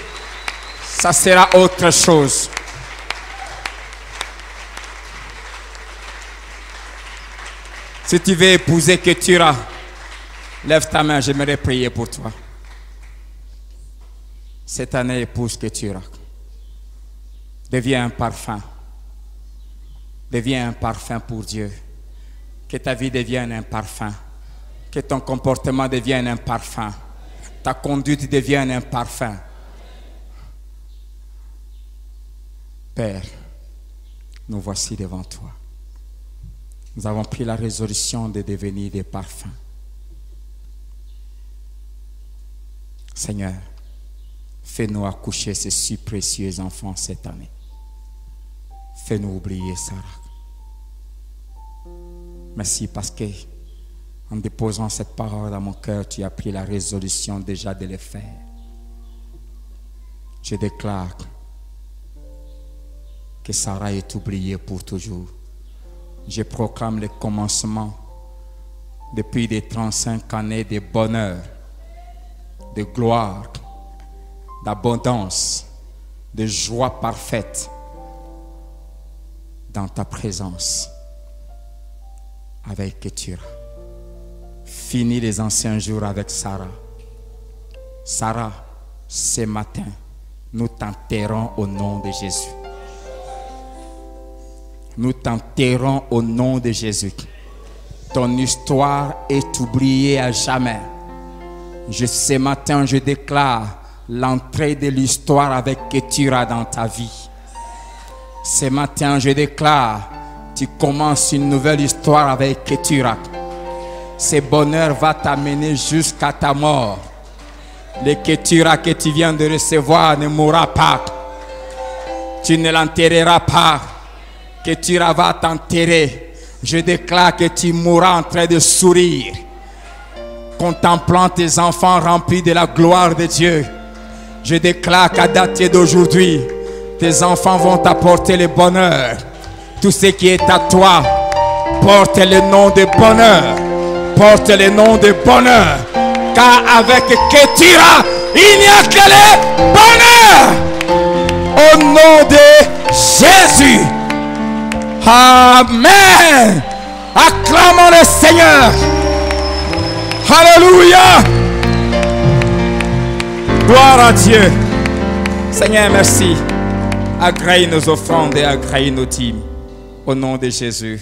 ça sera autre chose. Si tu veux épouser Ketura, lève ta main, j'aimerais prier pour toi. Cette année, épouse Ketura. Deviens un parfum. Deviens un parfum pour Dieu. Que ta vie devienne un parfum. Que ton comportement devienne un parfum. Ta conduite devienne un parfum. Père, nous voici devant toi. Nous avons pris la résolution de devenir des parfums. Seigneur, fais-nous accoucher ces si précieux enfants cette année. Fais-nous oublier Sarah. Merci parce que en déposant cette parole dans mon cœur, tu as pris la résolution déjà de le faire. Je déclare que Sarah est oubliée pour toujours. Je proclame le commencement depuis des 35 années de bonheur, de gloire, d'abondance, de joie parfaite dans ta présence avec Ketura. Finis les anciens jours avec Sarah. Sarah, ce matin, nous t'enterrons au nom de Jésus. Nous t'enterrons au nom de Jésus. Ton histoire est oubliée à jamais. Ce matin, je déclare l'entrée de l'histoire avec Ketura dans ta vie. Ce matin, je déclare, tu commences une nouvelle histoire avec Ketura. Ce bonheur va t'amener jusqu'à ta mort. Le Ketura que tu viens de recevoir ne mourra pas. Tu ne l'enterreras pas. Ketura va t'enterrer. Je déclare que tu mourras en train de sourire, contemplant tes enfants remplis de la gloire de Dieu. Je déclare qu'à dater d'aujourd'hui, tes enfants vont t'apporter le bonheur. Tout ce qui est à toi, porte le nom de bonheur. Porte le nom de bonheur. Car avec Ketura, il n'y a que le bonheur. Au nom de Jésus. Amen. Acclamons le Seigneur. Alléluia. Gloire à Dieu. Seigneur, merci. Agrée nos offrandes et agrée nos dîmes. Au nom de Jésus.